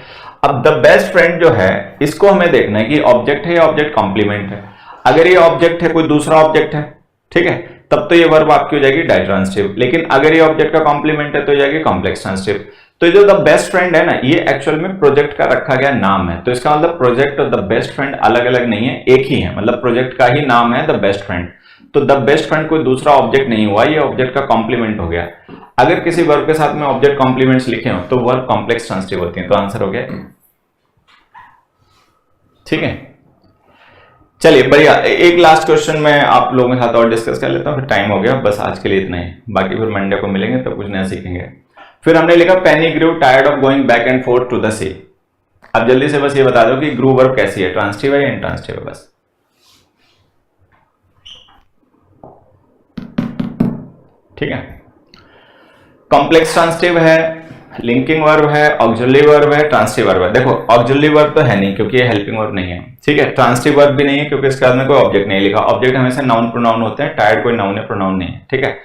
अब द बेस्ट फ्रेंड जो है, इसको हमें देखना है कि ऑब्जेक्ट है या ऑब्जेक्ट कॉम्प्लीमेंट है। अगर ये ऑब्जेक्ट है, कोई दूसरा ऑब्जेक्ट है, ठीक है, तब तो ये वर्ब आपकी हो जाएगी डाइट्रांसिटिव। लेकिन अगर ये ऑब्जेक्ट का कॉम्प्लीमेंट है तो हो जाएगी कॉम्प्लेक्स ट्रांसिटिव। तो ये जो द बेस्ट फ्रेंड है ना, ये एक्चुअल में प्रोजेक्ट का रखा गया नाम है, तो इसका मतलब प्रोजेक्ट और द बेस्ट फ्रेंड अलग अलग नहीं है, एक ही है, मतलब प्रोजेक्ट का ही नाम है द बेस्ट फ्रेंड। तो द बेस्ट फ्रेंड कोई दूसरा ऑब्जेक्ट नहीं हुआ, ये ऑब्जेक्ट का कॉम्प्लीमेंट हो गया। अगर किसी वर्ब के साथ में ऑब्जेक्ट कॉम्प्लीमेंट्स लिखे हो तो वर्ब कॉम्प्लेक्स ट्रांसिटिव होती है, तो आंसर हो गया, ठीक है। चलिए बढ़िया, एक लास्ट क्वेश्चन मैं आप लोगों के साथ और डिस्कस कर लेता हूं, फिर टाइम हो गया, बस आज के लिए इतना ही, बाकी फिर मंडे को मिलेंगे तो कुछ नया सीखेंगे। फिर हमने लिखा Penny grew tired of going back and forth to the sea. अब जल्दी से बस ये बता दो कि ग्रू वर्ब कैसी है, ट्रांसिटिव है या इंट्रांसिटिव है, बस। ठीक है, कॉम्प्लेक्स ट्रांसिटिव है, लिंकिंग वर्ब है, ऑक्सिलरी वर्ब है, ट्रांसिटिव वर्ब है। देखो ऑक्सिलरी वर्ब तो है नहीं क्योंकि ये हेल्पिंग वर्ब नहीं है, ठीक है। ट्रांसिटिव वर्ब भी नहीं है क्योंकि इसके बाद में कोई ऑब्जेक्ट नहीं लिखा। ऑब्जेक्ट हमेशा नाउन प्रोनाउन होते हैं, टायर्ड कोई नाउन या प्रोनाउन नहीं है, ठीक है।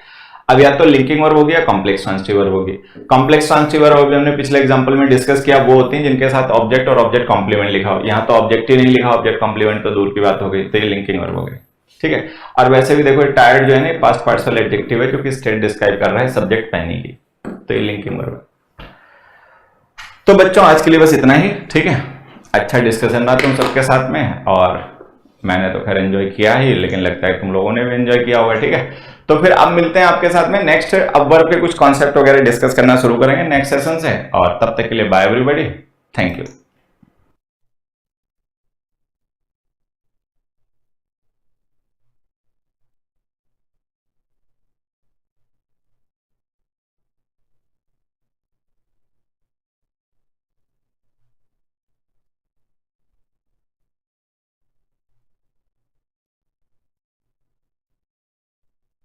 अब या तो लिंकिंग वर्ब होगी या कॉम्प्लेक्स ट्रांसिटिव वर्ब होगी। कॉम्प्लेक्स ट्रांसिटिव वर्ब हमने पिछले एग्जांपल में डिस्कस किया, वो होती है जिनके साथ ऑब्जेक्ट और ऑब्जेक्ट कॉम्प्लीमेंट लिखा हो। यहाँ तो ऑब्जेक्ट ही नहीं लिखा, ऑब्जेक्ट कॉम्प्लीमेंट तो दूर की बात हो गई, तो ये लिंकिंग वर्ब हो गई, ठीक है। और वैसे भी देखो टायर्ड जो है ना पास्ट पार्टिसिपल एडजेक्टिव है क्योंकि स्टेट डिस्क्राइब कर रहा है सब्जेक्ट पेनी की, तो ये लिंकिंग वर्ब है। तो बच्चों आज के लिए बस इतना ही, ठीक है। अच्छा डिस्कशन रहा तुम सबके साथ में, और मैंने तो खैर एंजॉय किया ही, लेकिन लगता है तुम लोगों ने भी एंजॉय किया होगा, ठीक है। तो फिर अब मिलते हैं आपके साथ में नेक्स्ट, अब वर्ब के कुछ कॉन्सेप्ट वगैरह डिस्कस करना शुरू करेंगे नेक्स्ट सेशन से, और तब तक के लिए बाय एवरीबॉडी, थैंक यू।